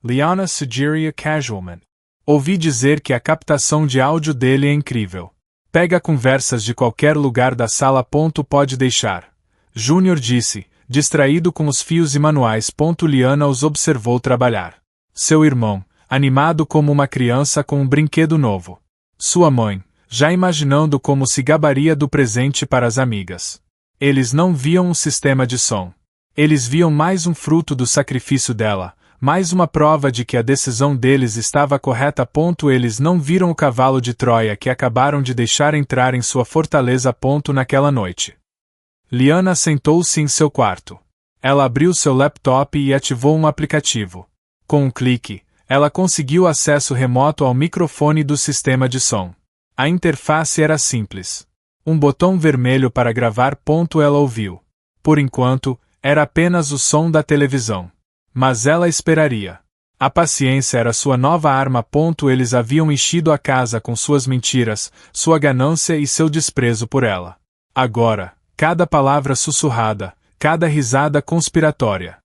Liana suggeria casualmente. Ouvi dizer que a captação de áudio dele é incrível. Pega conversas de qualquer lugar da sala. Pode deixar. Júnior disse, distraído com os fios e manuais. Liana os observou trabalhar. Seu irmão, animado como uma criança com um brinquedo novo. Sua mãe, já imaginando como se gabaria do presente para as amigas. Eles não viam um sistema de som. Eles viam mais um fruto do sacrifício dela, mais uma prova de que a decisão deles estava correta. Eles não viram o cavalo de Troia que acabaram de deixar entrar em sua fortaleza. Naquela noite. Liana sentou-se em seu quarto. Ela abriu seu laptop e ativou um aplicativo. Com um clique, ela conseguiu acesso remoto ao microfone do sistema de som. A interface era simples. Um botão vermelho para gravar. Ela ouviu. Por enquanto, era apenas o som da televisão. Mas ela esperaria. A paciência era sua nova arma. Eles haviam enchido a casa com suas mentiras, sua ganância e seu desprezo por ela. Agora, cada palavra sussurrada, cada risada conspiratória,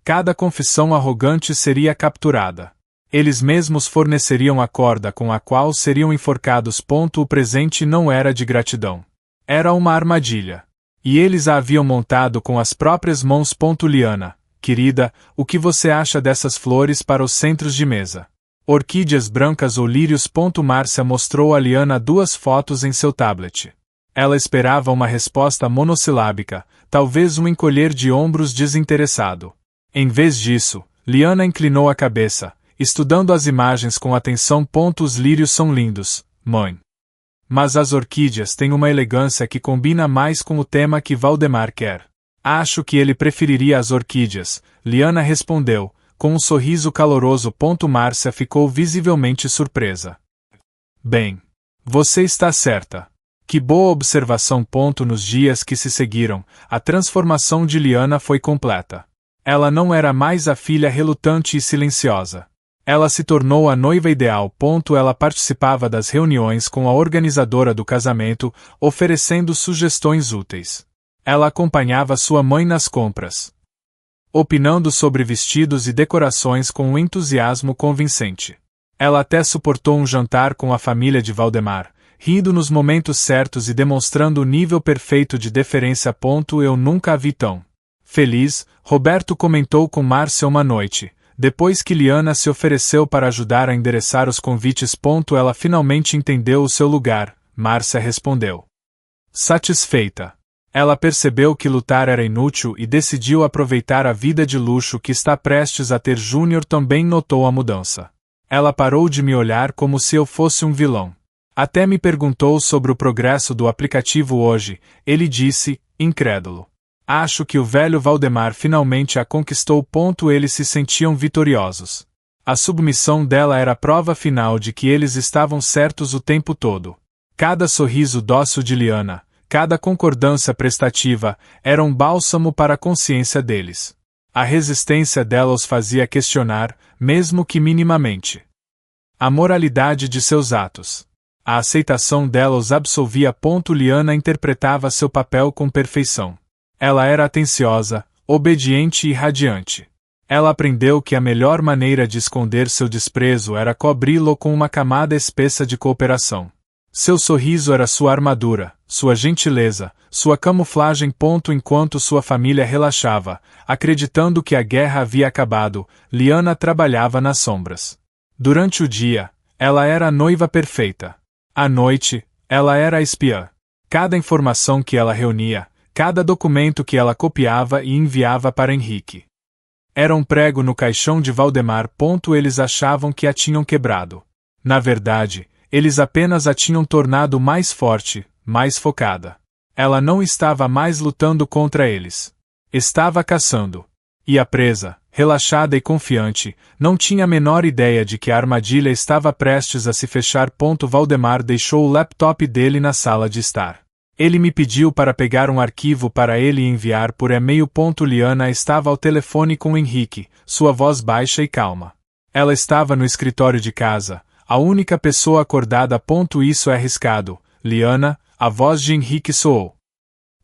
cada confissão arrogante seria capturada. Eles mesmos forneceriam a corda com a qual seriam enforcados. O presente não era de gratidão. Era uma armadilha. E eles a haviam montado com as próprias mãos. Liana, querida, o que você acha dessas flores para os centros de mesa? Orquídeas brancas ou lírios? Márcia mostrou a Liana 2 fotos em seu tablet. Ela esperava uma resposta monossilábica, talvez um encolher de ombros desinteressado. Em vez disso, Liana inclinou a cabeça, estudando as imagens com atenção. Os lírios são lindos, mãe. Mas as orquídeas têm uma elegância que combina mais com o tema que Valdemar quer. Acho que ele preferiria as orquídeas, Liana respondeu, com um sorriso caloroso. Márcia ficou visivelmente surpresa. Bem, você está certa. Que boa observação. Nos dias que se seguiram, a transformação de Liana foi completa. Ela não era mais a filha relutante e silenciosa. Ela se tornou a noiva ideal. Ela participava das reuniões com a organizadora do casamento, oferecendo sugestões úteis. Ela acompanhava sua mãe nas compras, opinando sobre vestidos e decorações com um entusiasmo convincente. Ela até suportou um jantar com a família de Valdemar, rindo nos momentos certos e demonstrando o nível perfeito de deferência. Eu nunca a vi tão feliz, Roberto comentou com Márcia uma noite, depois que Liana se ofereceu para ajudar a endereçar os convites. Ela finalmente entendeu o seu lugar, Márcia respondeu. Satisfeita. Ela percebeu que lutar era inútil e decidiu aproveitar a vida de luxo que está prestes a ter. Júnior também notou a mudança. Ela parou de me olhar como se eu fosse um vilão. Até me perguntou sobre o progresso do aplicativo hoje, ele disse, incrédulo. Acho que o velho Valdemar finalmente a conquistou. Eles se sentiam vitoriosos. A submissão dela era a prova final de que eles estavam certos o tempo todo. Cada sorriso dócil de Liana, cada concordância prestativa, era um bálsamo para a consciência deles. A resistência dela os fazia questionar, mesmo que minimamente, a moralidade de seus atos. A aceitação dela os absolvia. Liana interpretava seu papel com perfeição. Ela era atenciosa, obediente e radiante. Ela aprendeu que a melhor maneira de esconder seu desprezo era cobri-lo com uma camada espessa de cooperação. Seu sorriso era sua armadura, sua gentileza, sua camuflagem. Enquanto sua família relaxava, acreditando que a guerra havia acabado, Liana trabalhava nas sombras. Durante o dia, ela era a noiva perfeita. À noite, ela era a espiã. Cada informação que ela reunia, cada documento que ela copiava e enviava para Henrique, era um prego no caixão de Valdemar. Eles achavam que a tinham quebrado. Na verdade, eles apenas a tinham tornado mais forte, mais focada. Ela não estava mais lutando contra eles. Estava caçando. E a presa, relaxada e confiante, não tinha a menor ideia de que a armadilha estava prestes a se fechar. Valdemar deixou o laptop dele na sala de estar. Ele me pediu para pegar um arquivo para ele e enviar por e-mail. Liana estava ao telefone com Henrique, sua voz baixa e calma. Ela estava no escritório de casa, a única pessoa acordada. Isso é arriscado, Liana, a voz de Henrique soou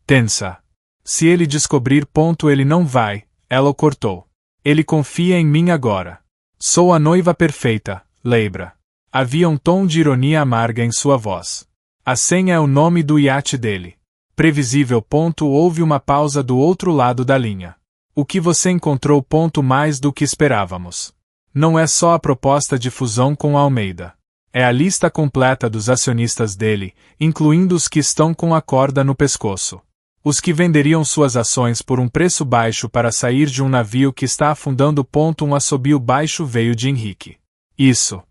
tensa. Se ele descobrir. Ele não vai, ela o cortou. Ele confia em mim agora. Sou a noiva perfeita, lembra? Havia um tom de ironia amarga em sua voz. A senha é o nome do iate dele. Previsível. Houve uma pausa do outro lado da linha. O que você encontrou. Mais do que esperávamos. Não é só a proposta de fusão com a Almeida. É a lista completa dos acionistas dele, incluindo os que estão com a corda no pescoço. Os que venderiam suas ações por um preço baixo para sair de um navio que está afundando. Um assobio baixo veio de Henrique. Isso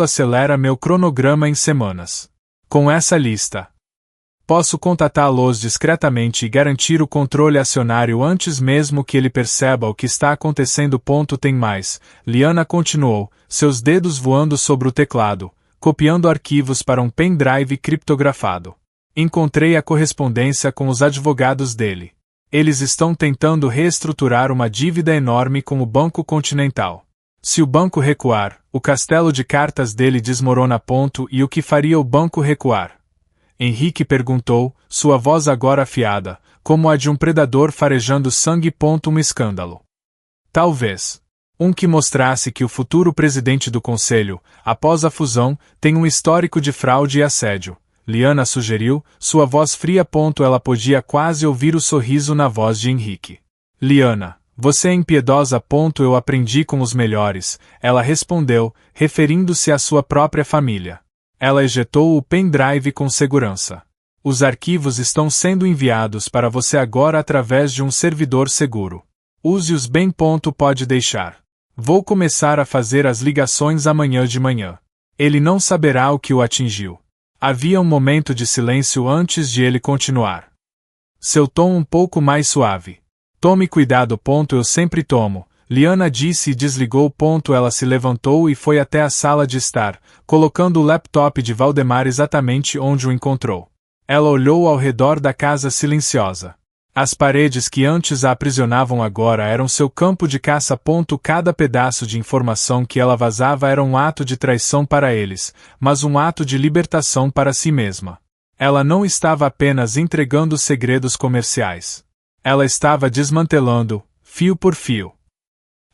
acelera meu cronograma em semanas. Com essa lista, posso contatá-los discretamente e garantir o controle acionário antes mesmo que ele perceba o que está acontecendo. Tem mais, Liana continuou, seus dedos voando sobre o teclado, copiando arquivos para um pendrive criptografado. Encontrei a correspondência com os advogados dele. Eles estão tentando reestruturar uma dívida enorme com o Banco Continental. Se o banco recuar, o castelo de cartas dele desmorona. E o que faria o banco recuar? Henrique perguntou, sua voz agora afiada, como a de um predador farejando sangue. Um escândalo. Talvez. Um que mostrasse que o futuro presidente do conselho, após a fusão, tem um histórico de fraude e assédio. Liana sugeriu, sua voz fria. Ela podia quase ouvir o sorriso na voz de Henrique. Liana, você é impiedosa. Eu aprendi com os melhores, ela respondeu, referindo-se à sua própria família. Ela ejetou o pendrive com segurança. Os arquivos estão sendo enviados para você agora através de um servidor seguro. Use-os bem. Pode deixar. Vou começar a fazer as ligações amanhã de manhã. Ele não saberá o que o atingiu. Havia um momento de silêncio antes de ele continuar. Seu tom um pouco mais suave. Tome cuidado. Eu sempre tomo, Liana disse e desligou. Ela se levantou e foi até a sala de estar, colocando o laptop de Valdemar exatamente onde o encontrou. Ela olhou ao redor da casa silenciosa. As paredes que antes a aprisionavam agora eram seu campo de caça. Cada pedaço de informação que ela vazava era um ato de traição para eles, mas um ato de libertação para si mesma. Ela não estava apenas entregando segredos comerciais. Ela estava desmantelando, fio por fio,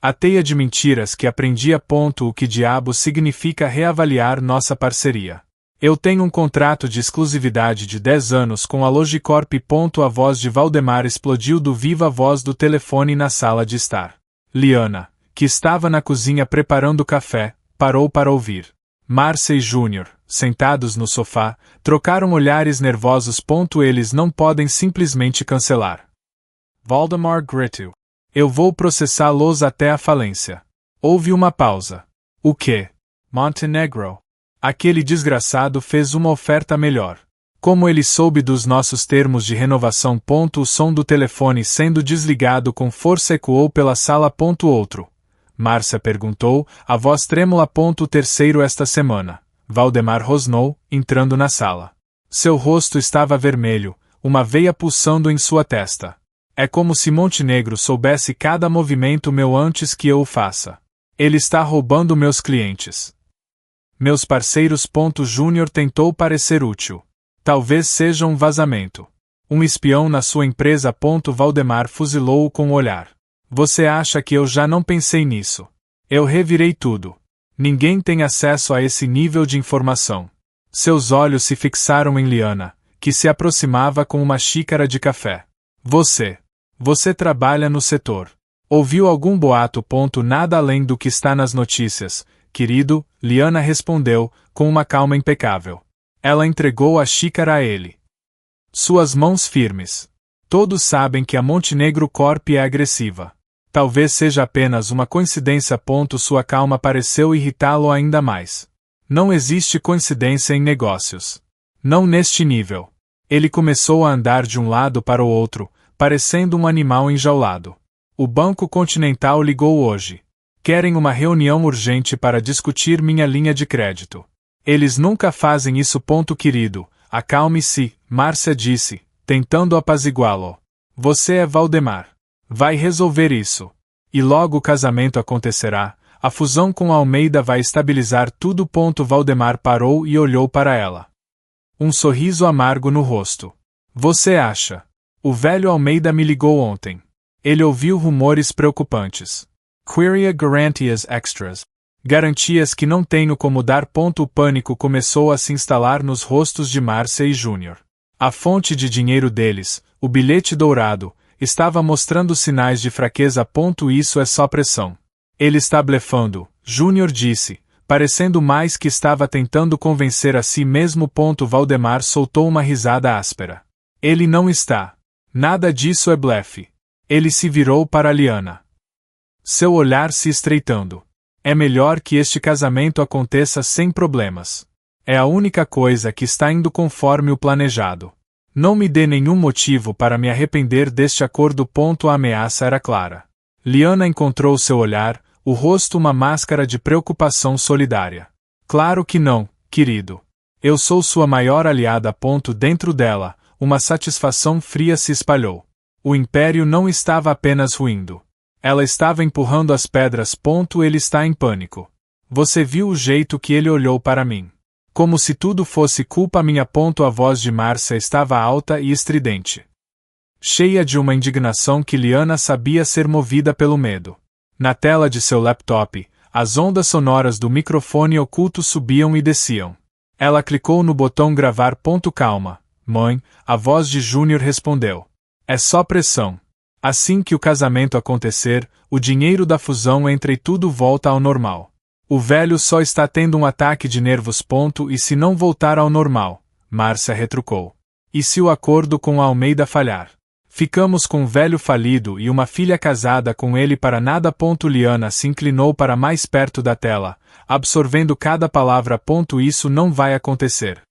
a teia de mentiras que aprendia. O que diabo significa reavaliar nossa parceria? Eu tenho um contrato de exclusividade de 10 anos com a Logicorp. A voz de Valdemar explodiu do viva voz do telefone na sala de estar. Liana, que estava na cozinha preparando café, parou para ouvir. Márcia e Júnior, sentados no sofá, trocaram olhares nervosos. Eles não podem simplesmente cancelar. Valdemar gritou. Eu vou processá-los até a falência. Houve uma pausa. O quê? Montenegro. Aquele desgraçado fez uma oferta melhor. Como ele soube dos nossos termos de renovação? O som do telefone sendo desligado com força ecoou pela sala. Outro. Márcia perguntou, a voz trêmula. O terceiro esta semana. Valdemar rosnou, entrando na sala. Seu rosto estava vermelho, uma veia pulsando em sua testa. É como se Montenegro soubesse cada movimento meu antes que eu o faça. Ele está roubando meus clientes. Meus parceiros. Júnior tentou parecer útil. Talvez seja um vazamento. Um espião na sua empresa. Valdemar fuzilou-o com o olhar. Você acha que eu já não pensei nisso? Eu revirei tudo. Ninguém tem acesso a esse nível de informação. Seus olhos se fixaram em Liana, que se aproximava com uma xícara de café. Você trabalha no setor. Ouviu algum boato? Nada além do que está nas notícias, querido, Liana respondeu, com uma calma impecável. Ela entregou a xícara a ele. Suas mãos firmes. Todos sabem que a Montenegro Corp é agressiva. Talvez seja apenas uma coincidência. Sua calma pareceu irritá-lo ainda mais. Não existe coincidência em negócios. Não neste nível. Ele começou a andar de um lado para o outro, parecendo um animal enjaulado. O Banco Continental ligou hoje. Querem uma reunião urgente para discutir minha linha de crédito. Eles nunca fazem isso. Querido, acalme-se, Márcia disse, tentando apaziguá-lo. Você é Valdemar. Vai resolver isso. E logo o casamento acontecerá, a fusão com a Almeida vai estabilizar tudo. Valdemar parou e olhou para ela. Um sorriso amargo no rosto. Você acha? O velho Almeida me ligou ontem. Ele ouviu rumores preocupantes. Queria Garantias Extras. Garantias que não tenho como dar. O pânico começou a se instalar nos rostos de Márcia e Júnior. A fonte de dinheiro deles, o bilhete dourado, estava mostrando sinais de fraqueza. Isso é só pressão. Ele está blefando, Júnior disse, parecendo mais que estava tentando convencer a si mesmo. Valdemar soltou uma risada áspera. Ele não está. Nada disso é blefe. Ele se virou para Liana. Seu olhar se estreitando. É melhor que este casamento aconteça sem problemas. É a única coisa que está indo conforme o planejado. Não me dê nenhum motivo para me arrepender deste acordo. A ameaça era clara. Liana encontrou seu olhar, o rosto uma máscara de preocupação solidária. Claro que não, querido. Eu sou sua maior aliada. Dentro dela, uma satisfação fria se espalhou. O império não estava apenas ruindo. Ela estava empurrando as pedras. Ele está em pânico. Você viu o jeito que ele olhou para mim. Como se tudo fosse culpa minha. A voz de Márcia estava alta e estridente. Cheia de uma indignação que Liana sabia ser movida pelo medo. Na tela de seu laptop, as ondas sonoras do microfone oculto subiam e desciam. Ela clicou no botão gravar. Calma, mãe, a voz de Júnior respondeu. É só pressão. Assim que o casamento acontecer, o dinheiro da fusão entra e tudo volta ao normal. O velho só está tendo um ataque de nervos. E se não voltar ao normal? Márcia retrucou. E se o acordo com a Almeida falhar? Ficamos com um velho falido e uma filha casada com ele para nada. Liana se inclinou para mais perto da tela, absorvendo cada palavra. Isso não vai acontecer.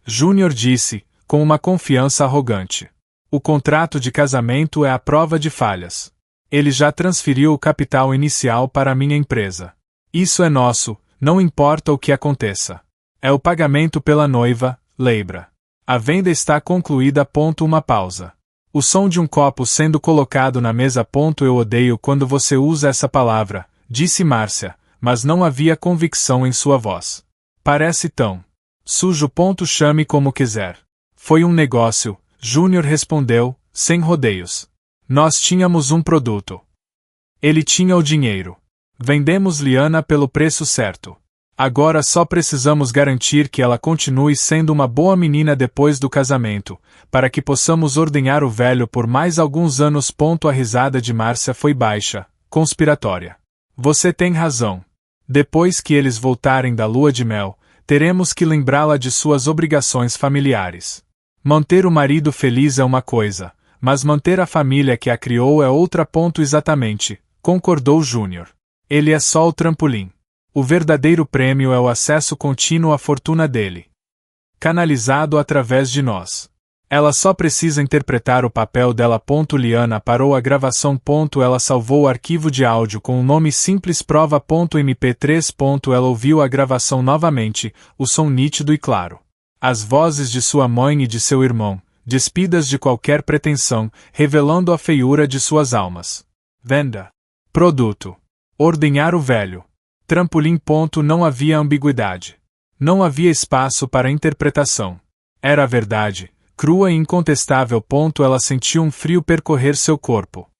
Júnior disse, com uma confiança arrogante. O contrato de casamento é a prova de falhas. Ele já transferiu o capital inicial para minha empresa. Isso é nosso, não importa o que aconteça. É o pagamento pela noiva, lembra. A venda está concluída. Uma pausa. O som de um copo sendo colocado na mesa. Eu odeio quando você usa essa palavra, disse Márcia, mas não havia convicção em sua voz. Parece tão sujo. Chame como quiser. Foi um negócio, Júnior respondeu, sem rodeios. Nós tínhamos um produto. Ele tinha o dinheiro. Vendemos Liana pelo preço certo. Agora só precisamos garantir que ela continue sendo uma boa menina depois do casamento, para que possamos ordenhar o velho por mais alguns anos. A risada de Márcia foi baixa, conspiratória. Você tem razão. Depois que eles voltarem da lua de mel, teremos que lembrá-la de suas obrigações familiares. Manter o marido feliz é uma coisa, mas manter a família que a criou é outra. Exatamente, concordou Júnior. Ele é só o trampolim. O verdadeiro prêmio é o acesso contínuo à fortuna dele. Canalizado através de nós. Ela só precisa interpretar o papel dela. Liana parou a gravação. Ela salvou o arquivo de áudio com o nome simples prova.mp3. Ela ouviu a gravação novamente, o som nítido e claro. As vozes de sua mãe e de seu irmão, despidas de qualquer pretensão, revelando a feiura de suas almas. Venda. Produto. Ordenhar o velho. Trampolim. Não havia ambiguidade. Não havia espaço para interpretação. Era a verdade, crua e incontestável. Ela sentiu um frio percorrer seu corpo.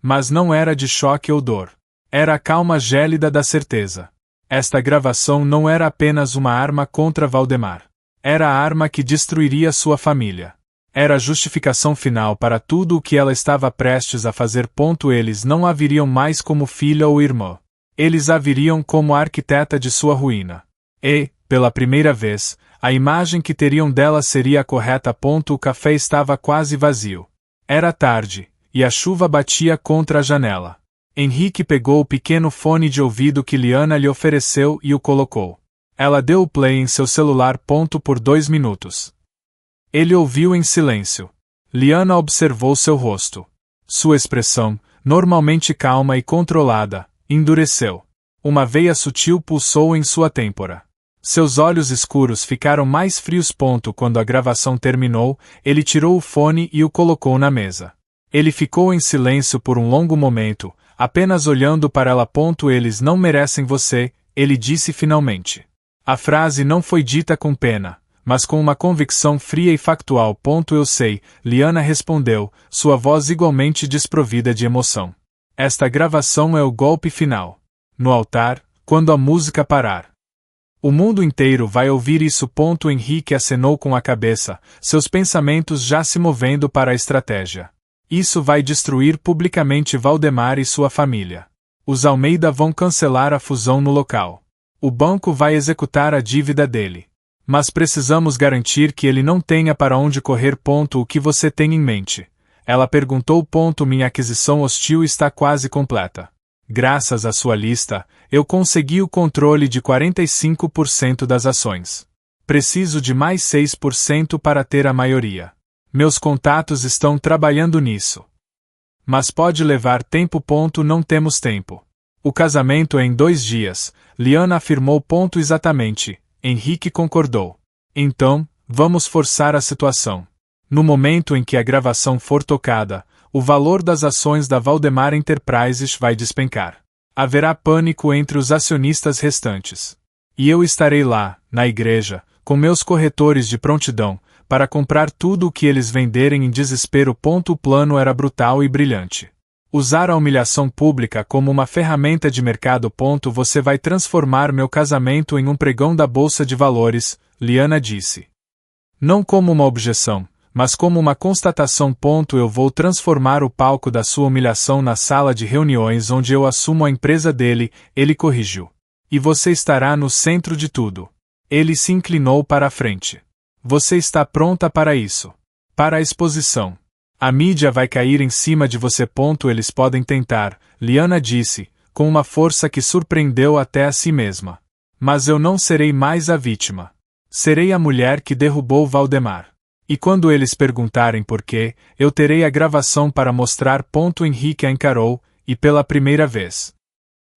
Mas não era de choque ou dor. Era a calma gélida da certeza. Esta gravação não era apenas uma arma contra Valdemar. Era a arma que destruiria sua família. Era a justificação final para tudo o que ela estava prestes a fazer. Eles não a viriam mais como filha ou irmã. Eles a viriam como a arquiteta de sua ruína. E, pela primeira vez, a imagem que teriam dela seria a correta. O café estava quase vazio. Era tarde, e a chuva batia contra a janela. Henrique pegou o pequeno fone de ouvido que Liana lhe ofereceu e o colocou. Ela deu o play em seu celular. Por 2 minutos. Ele ouviu em silêncio. Liana observou seu rosto. Sua expressão, normalmente calma e controlada, endureceu. Uma veia sutil pulsou em sua têmpora. Seus olhos escuros ficaram mais frios. Quando a gravação terminou, ele tirou o fone e o colocou na mesa. Ele ficou em silêncio por um longo momento, apenas olhando para ela. Eles não merecem você, ele disse finalmente. A frase não foi dita com pena, mas com uma convicção fria e factual. Eu sei, Liana respondeu, sua voz igualmente desprovida de emoção. Esta gravação é o golpe final. No altar, quando a música parar. O mundo inteiro vai ouvir isso. Henrique acenou com a cabeça, seus pensamentos já se movendo para a estratégia. Isso vai destruir publicamente Valdemar e sua família. Os Almeida vão cancelar a fusão no local. O banco vai executar a dívida dele. Mas precisamos garantir que ele não tenha para onde correr. O que você tem em mente? Ela perguntou. Minha aquisição hostil está quase completa. Graças à sua lista, eu consegui o controle de 45% das ações. Preciso de mais 6% para ter a maioria. Meus contatos estão trabalhando nisso. Mas pode levar tempo. Não temos tempo. O casamento é em 2 dias, Liana afirmou. Exatamente, Henrique concordou. Então, vamos forçar a situação. No momento em que a gravação for tocada, o valor das ações da Valdemar Enterprises vai despencar. Haverá pânico entre os acionistas restantes. E eu estarei lá, na igreja, com meus corretores de prontidão, para comprar tudo o que eles venderem em desespero. O plano era brutal e brilhante. Usar a humilhação pública como uma ferramenta de mercado. Você vai transformar meu casamento em um pregão da Bolsa de Valores, Liana disse. Não como uma objeção, mas como uma constatação. Eu vou transformar o palco da sua humilhação na sala de reuniões onde eu assumo a empresa dele, ele corrigiu. E você estará no centro de tudo. Ele se inclinou para a frente. Você está pronta para isso. Para a exposição. A mídia vai cair em cima de você. Eles podem tentar, Liana disse, com uma força que surpreendeu até a si mesma. Mas eu não serei mais a vítima. Serei a mulher que derrubou Valdemar. E quando eles perguntarem por quê, eu terei a gravação para mostrar. Henrique a encarou, e pela primeira vez.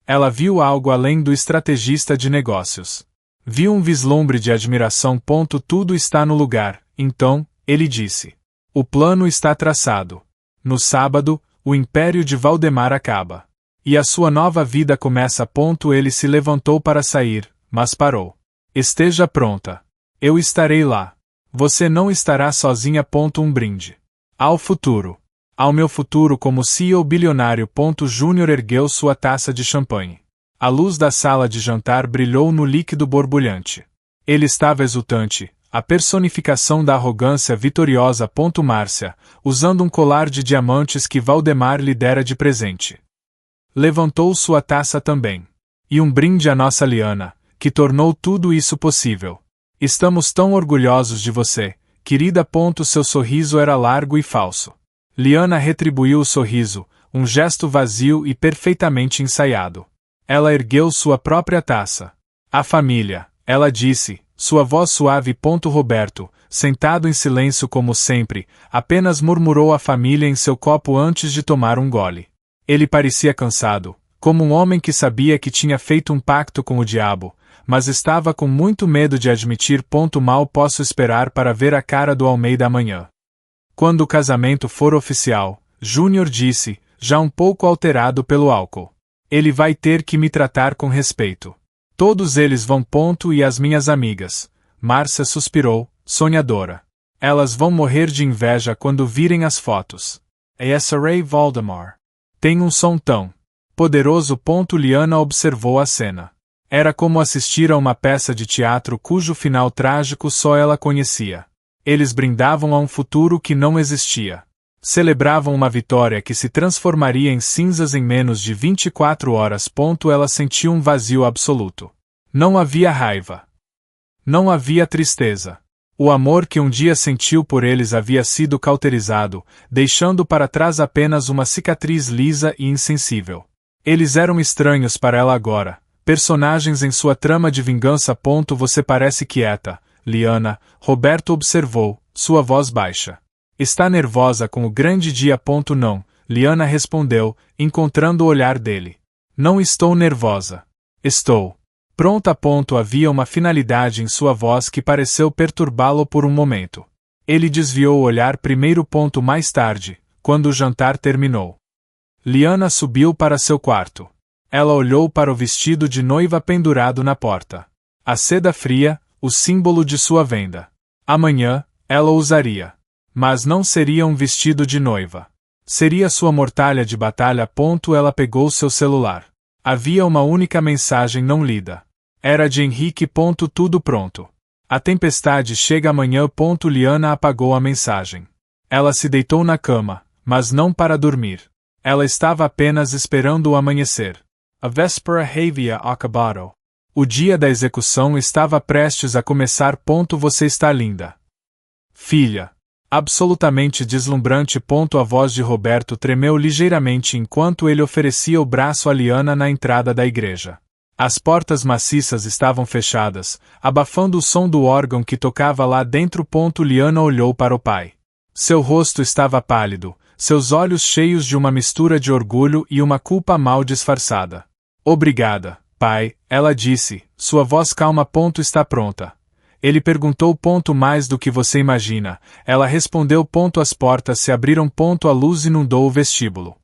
Ela viu algo além do estrategista de negócios. Viu um vislumbre de admiração. Tudo está no lugar, então, ele disse. O plano está traçado. No sábado, o império de Valdemar acaba. E a sua nova vida começa. Ele se levantou para sair, mas parou. Esteja pronta. Eu estarei lá. Você não estará sozinha. Um brinde. Ao futuro. Ao meu futuro como CEO bilionário. Júnior ergueu sua taça de champanhe. A luz da sala de jantar brilhou no líquido borbulhante. Ele estava exultante, a personificação da arrogância vitoriosa. Márcia, usando um colar de diamantes que Valdemar lhe dera de presente. Levantou sua taça também. E um brinde à nossa Liana, que tornou tudo isso possível. Estamos tão orgulhosos de você, querida. Seu sorriso era largo e falso. Liana retribuiu o sorriso, um gesto vazio e perfeitamente ensaiado. Ela ergueu sua própria taça. A família, ela disse, sua voz suave. Roberto, sentado em silêncio como sempre, apenas murmurou a família em seu copo antes de tomar um gole. Ele parecia cansado, como um homem que sabia que tinha feito um pacto com o diabo, mas estava com muito medo de admitir. Mal posso esperar para ver a cara do Almeida amanhã. Quando o casamento for oficial, Júnior disse, já um pouco alterado pelo álcool. Ele vai ter que me tratar com respeito. Todos eles vão. E as minhas amigas. Márcia suspirou, sonhadora. Elas vão morrer de inveja quando virem as fotos. Ray Valdemar. Tem um som tão poderoso. Liana observou a cena. Era como assistir a uma peça de teatro cujo final trágico só ela conhecia. Eles brindavam a um futuro que não existia. Celebravam uma vitória que se transformaria em cinzas em menos de 24 horas. Ela sentiu um vazio absoluto. Não havia raiva. Não havia tristeza. O amor que um dia sentiu por eles havia sido cauterizado, deixando para trás apenas uma cicatriz lisa e insensível. Eles eram estranhos para ela agora, personagens em sua trama de vingança. Você parece quieta, Liana, Roberto observou, sua voz baixa. Está nervosa com o grande dia. Não, Liana respondeu, encontrando o olhar dele. Não estou nervosa. Estou pronta. Havia uma finalidade em sua voz que pareceu perturbá-lo por um momento. Ele desviou o olhar primeiro. Mais tarde, quando o jantar terminou. Liana subiu para seu quarto. Ela olhou para o vestido de noiva pendurado na porta. A seda fria, o símbolo de sua venda. Amanhã, ela usaria. Mas não seria um vestido de noiva. Seria sua mortalha de batalha. Ela pegou seu celular. Havia uma única mensagem não lida. Era de Henrique. Tudo pronto. A tempestade chega amanhã. Liana apagou a mensagem. Ela se deitou na cama, mas não para dormir. Ela estava apenas esperando o amanhecer. A véspera havia acabado. O dia da execução estava prestes a começar. Você está linda. Filha. Absolutamente deslumbrante. A voz de Roberto tremeu ligeiramente enquanto ele oferecia o braço a Liana na entrada da igreja. As portas maciças estavam fechadas, abafando o som do órgão que tocava lá dentro. Liana olhou para o pai. Seu rosto estava pálido, seus olhos cheios de uma mistura de orgulho e uma culpa mal disfarçada. Obrigada, pai, ela disse, sua voz calma. Está pronta. Ele perguntou. Mais do que você imagina. Ela respondeu. As portas se abriram. A luz inundou o vestíbulo.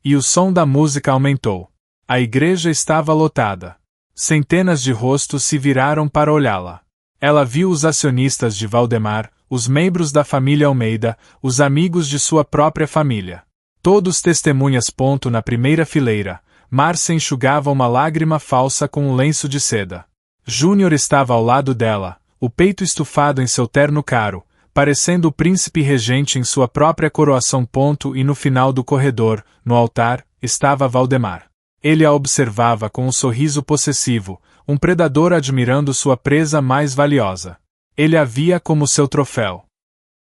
E o som da música aumentou. A igreja estava lotada. Centenas de rostos se viraram para olhá-la. Ela viu os acionistas de Valdemar, os membros da família Almeida, os amigos de sua própria família. Todos testemunhas. Na primeira fileira, Márcia enxugava uma lágrima falsa com um lenço de seda. Júnior estava ao lado dela, o peito estufado em seu terno caro, parecendo o príncipe regente em sua própria coroação. E no final do corredor, no altar, estava Valdemar. Ele a observava com um sorriso possessivo, um predador admirando sua presa mais valiosa. Ele a via como seu troféu.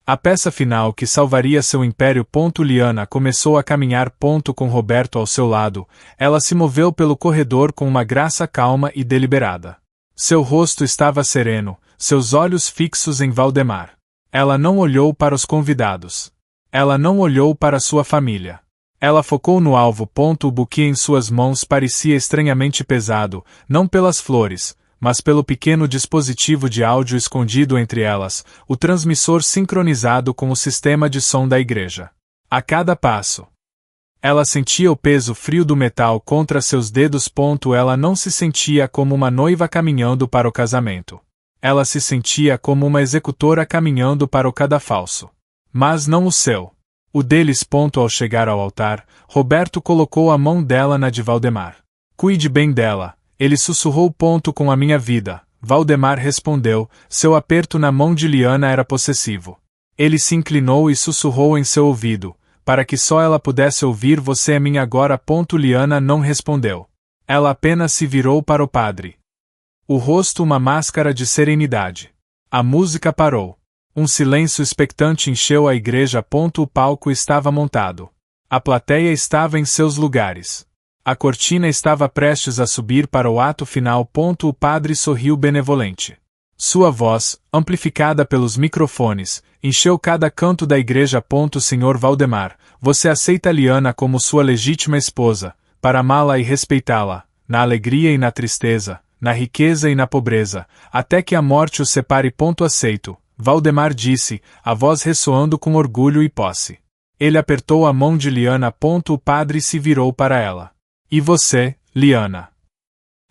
A peça final que salvaria seu império. Liana começou a caminhar. Com Roberto ao seu lado, ela se moveu pelo corredor com uma graça calma e deliberada. Seu rosto estava sereno, seus olhos fixos em Valdemar. Ela não olhou para os convidados. Ela não olhou para sua família. Ela focou no alvo. O buquê em suas mãos parecia estranhamente pesado, não pelas flores, mas pelo pequeno dispositivo de áudio escondido entre elas, o transmissor sincronizado com o sistema de som da igreja. A cada passo, ela sentia o peso frio do metal contra seus dedos. Ela não se sentia como uma noiva caminhando para o casamento. Ela se sentia como uma executora caminhando para o cadafalso. Mas não o seu. O deles. Ao chegar ao altar, Roberto colocou a mão dela na de Valdemar. Cuide bem dela. Ele sussurrou. Com a minha vida, Valdemar respondeu, seu aperto na mão de Liana era possessivo. Ele se inclinou e sussurrou em seu ouvido, para que só ela pudesse ouvir: você é minha agora. Liana não respondeu. Ela apenas se virou para o padre. O rosto uma máscara de serenidade. A música parou. Um silêncio expectante encheu a igreja. O palco estava montado. A plateia estava em seus lugares. A cortina estava prestes a subir para o ato final. O padre sorriu benevolente. Sua voz, amplificada pelos microfones, encheu cada canto da igreja. Senhor Valdemar, você aceita Liana como sua legítima esposa, para amá-la e respeitá-la, na alegria e na tristeza, na riqueza e na pobreza, até que a morte o separe. Aceito, Valdemar disse, a voz ressoando com orgulho e posse. Ele apertou a mão de Liana. O padre se virou para ela. E você, Liana?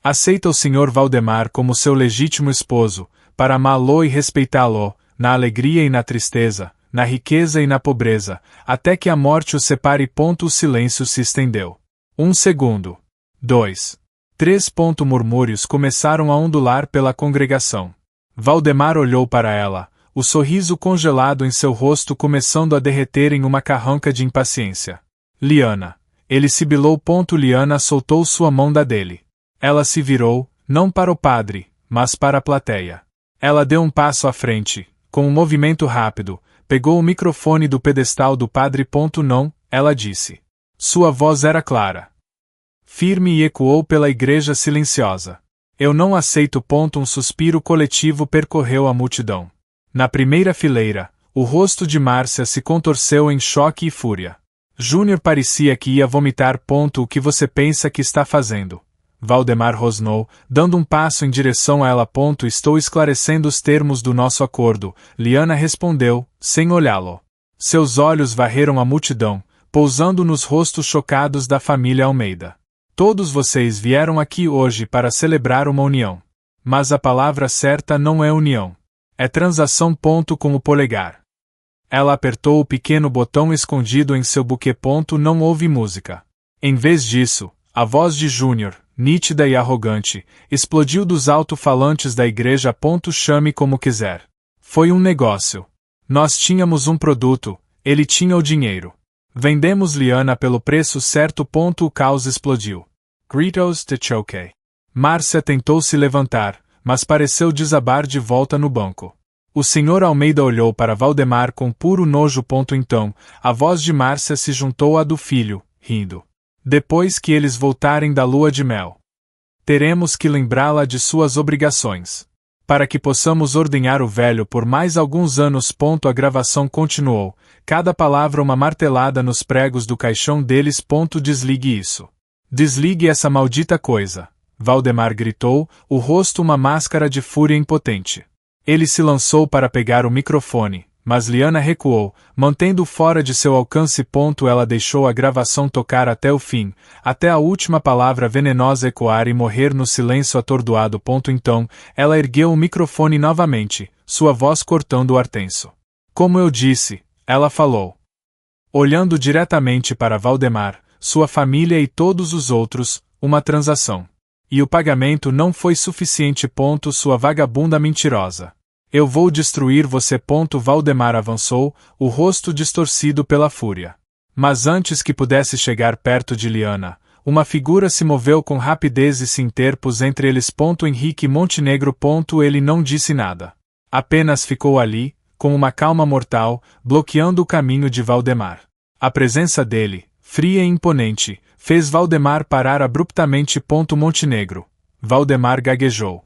Aceita o Sr. Valdemar como seu legítimo esposo, para amá-lo e respeitá-lo, na alegria e na tristeza, na riqueza e na pobreza, até que a morte o separe. O silêncio se estendeu. 1 segundo. 2. 3. Murmúrios começaram a ondular pela congregação. Valdemar olhou para ela, o sorriso congelado em seu rosto começando a derreter em uma carranca de impaciência. Liana. Ele sibilou. Liana soltou sua mão da dele. Ela se virou, não para o padre, mas para a plateia. Ela deu um passo à frente, com um movimento rápido, pegou o microfone do pedestal do padre. Não, ela disse. Sua voz era clara, firme e ecoou pela igreja silenciosa. Eu não aceito. Um suspiro coletivo percorreu a multidão. Na primeira fileira, o rosto de Márcia se contorceu em choque e fúria. Júnior parecia que ia vomitar. O que você pensa que está fazendo? Valdemar rosnou, dando um passo em direção a ela. Estou esclarecendo os termos do nosso acordo, Liana respondeu, sem olhá-lo. Seus olhos varreram a multidão, pousando nos rostos chocados da família Almeida. Todos vocês vieram aqui hoje para celebrar uma união. Mas a palavra certa não é união. É transação. Com o polegar. Ela apertou o pequeno botão escondido em seu buquê. Não houve música. Em vez disso, a voz de Júnior, nítida e arrogante, explodiu dos alto-falantes da igreja. Chame como quiser. Foi um negócio. Nós tínhamos um produto, ele tinha o dinheiro. Vendemos Liana pelo preço certo. O caos explodiu. Gritos de choque. Márcia tentou se levantar, mas pareceu desabar de volta no banco. O Sr. Almeida olhou para Valdemar com puro nojo. Então, a voz de Márcia se juntou à do filho, rindo. Depois que eles voltarem da lua de mel, teremos que lembrá-la de suas obrigações. Para que possamos ordenhar o velho por mais alguns anos. A gravação continuou, cada palavra uma martelada nos pregos do caixão deles. Desligue isso. Desligue essa maldita coisa. Valdemar gritou, o rosto uma máscara de fúria impotente. Ele se lançou para pegar o microfone, mas Liana recuou, mantendo-o fora de seu alcance. Ela deixou a gravação tocar até o fim, até a última palavra venenosa ecoar e morrer no silêncio atordoado. Então, ela ergueu o microfone novamente, sua voz cortando o ar tenso. Como eu disse, ela falou. olhando diretamente para Valdemar, sua família e todos os outros, uma transação. E o pagamento não foi suficiente. Sua vagabunda mentirosa. Eu vou destruir você. Valdemar avançou, o rosto distorcido pela fúria. Mas antes que pudesse chegar perto de Liana, uma figura se moveu com rapidez e se interpôs entre eles. Henrique Montenegro. Ele não disse nada. Apenas ficou ali, com uma calma mortal, bloqueando o caminho de Valdemar. A presença dele, fria e imponente, fez Valdemar parar abruptamente. Montenegro. Valdemar gaguejou.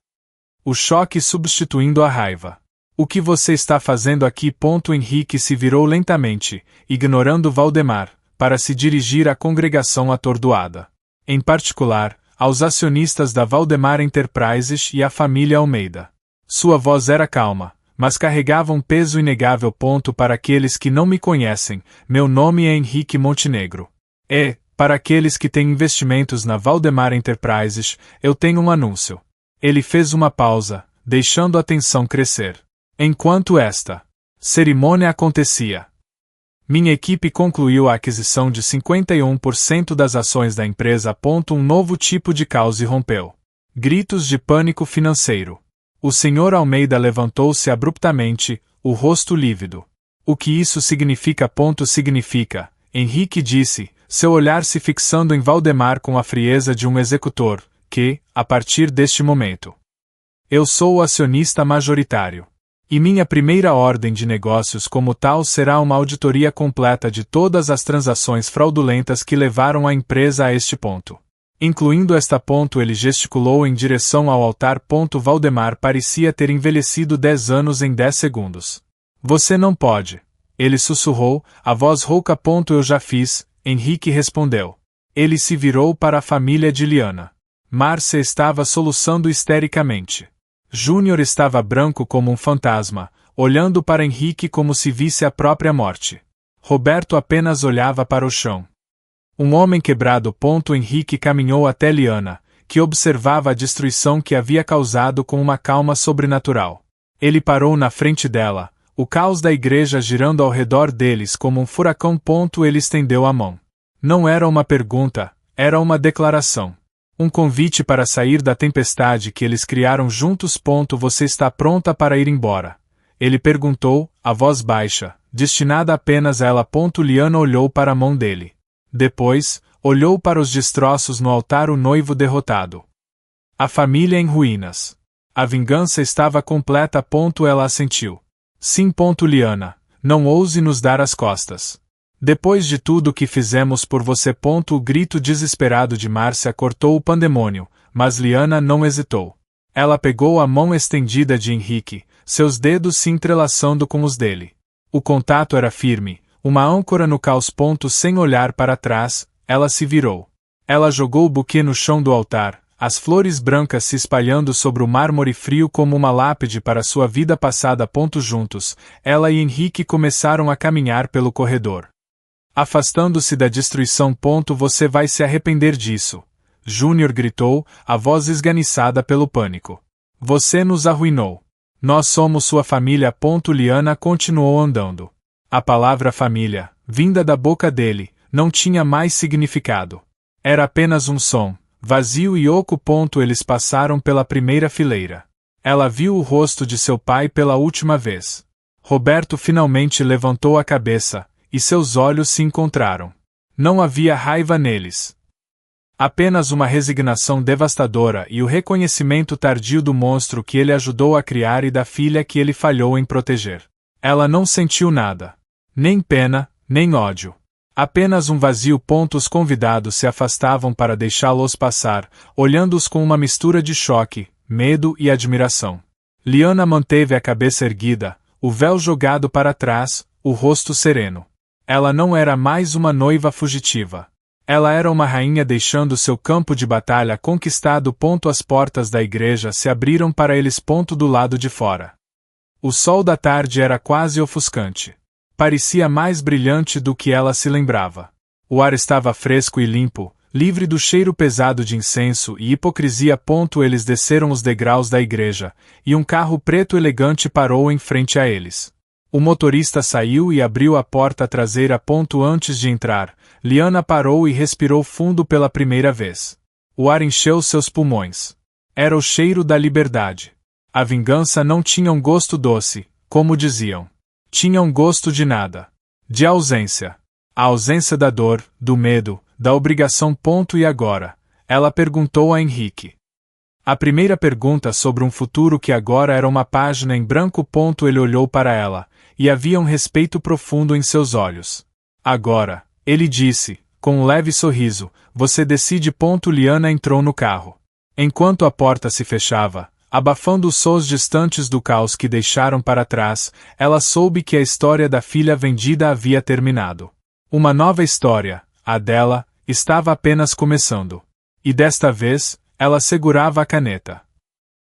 O choque substituindo a raiva. O que você está fazendo aqui? Henrique se virou lentamente, ignorando Valdemar, para se dirigir à congregação atordoada. Em particular, aos acionistas da Valdemar Enterprises e à família Almeida. Sua voz era calma, mas carregava um peso inegável. Para aqueles que não me conhecem, meu nome é Henrique Montenegro. E, para aqueles que têm investimentos na Valdemar Enterprises, eu tenho um anúncio. Ele fez uma pausa, deixando a tensão crescer. Enquanto esta cerimônia acontecia, minha equipe concluiu a aquisição de 51% das ações da empresa. Um novo tipo de caos irrompeu. Gritos de pânico financeiro. O Sr. Almeida levantou-se abruptamente, o rosto lívido. O que isso significa? Significa, Henrique disse, seu olhar se fixando em Valdemar com a frieza de um executor, que, a partir deste momento, eu sou o acionista majoritário. E minha primeira ordem de negócios como tal será uma auditoria completa de todas as transações fraudulentas que levaram a empresa a este ponto. Incluindo esta. Ele gesticulou em direção ao altar. Valdemar parecia ter envelhecido 10 anos em 10 segundos. Você não pode. Ele sussurrou, a voz rouca. Eu já fiz, Henrique respondeu. Ele se virou para a família de Liana. Márcia estava soluçando histericamente. Júnior estava branco como um fantasma, olhando para Henrique como se visse a própria morte. Roberto apenas olhava para o chão. Um homem quebrado. Henrique caminhou até Liana, que observava a destruição que havia causado com uma calma sobrenatural. Ele parou na frente dela, o caos da igreja girando ao redor deles como um furacão. Ele estendeu a mão. Não era uma pergunta, era uma declaração. Um convite para sair da tempestade que eles criaram juntos. Você está pronta para ir embora? Ele perguntou, a voz baixa, destinada apenas a ela. Liana olhou para a mão dele. Depois, olhou para os destroços no altar. O noivo derrotado. A família em ruínas. A vingança estava completa. Ela assentiu. Sim. Liana, não ouse nos dar as costas. Depois de tudo que fizemos por você. O grito desesperado de Márcia cortou o pandemônio, mas Liana não hesitou. Ela pegou a mão estendida de Henrique, seus dedos se entrelaçando com os dele. O contato era firme, uma âncora no caos. Sem olhar para trás, ela se virou. Ela jogou o buquê no chão do altar, as flores brancas se espalhando sobre o mármore frio como uma lápide para sua vida passada. Juntos, ela e Henrique começaram a caminhar pelo corredor. Afastando-se da destruição. Você vai se arrepender disso. Júnior gritou, a voz esganiçada pelo pânico. Você nos arruinou. Nós somos sua família. Liana continuou andando. A palavra família, vinda da boca dele, não tinha mais significado. Era apenas um som, vazio e oco. Eles passaram pela primeira fileira. Ela viu o rosto de seu pai pela última vez. Roberto finalmente levantou a cabeça, e seus olhos se encontraram. Não havia raiva neles. Apenas uma resignação devastadora e o reconhecimento tardio do monstro que ele ajudou a criar e da filha que ele falhou em proteger. Ela não sentiu nada. Nem pena, nem ódio. Apenas um vazio. Os convidados se afastavam para deixá-los passar, olhando-os com uma mistura de choque, medo e admiração. Liana manteve a cabeça erguida, o véu jogado para trás, o rosto sereno. Ela não era mais uma noiva fugitiva. Ela era uma rainha deixando seu campo de batalha conquistado. As portas da igreja se abriram para eles. Do lado de fora. O sol da tarde era quase ofuscante. Parecia mais brilhante do que ela se lembrava. O ar estava fresco e limpo, livre do cheiro pesado de incenso e hipocrisia. Eles desceram os degraus da igreja, e um carro preto elegante parou em frente a eles. O motorista saiu e abriu a porta traseira. Antes de entrar, Liana parou e respirou fundo pela primeira vez. O ar encheu seus pulmões. Era o cheiro da liberdade. A vingança não tinha um gosto doce, como diziam. Tinha um gosto de nada. De ausência. A ausência da dor, do medo, da obrigação. E agora? Ela perguntou a Henrique. A primeira pergunta sobre um futuro que agora era uma página em branco. Ele olhou para ela, e havia um respeito profundo em seus olhos. Agora, ele disse, com um leve sorriso, você decide. Liana entrou no carro. Enquanto a porta se fechava, abafando os sons distantes do caos que deixaram para trás, ela soube que a história da filha vendida havia terminado. Uma nova história, a dela, estava apenas começando. E desta vez, ela segurava a caneta.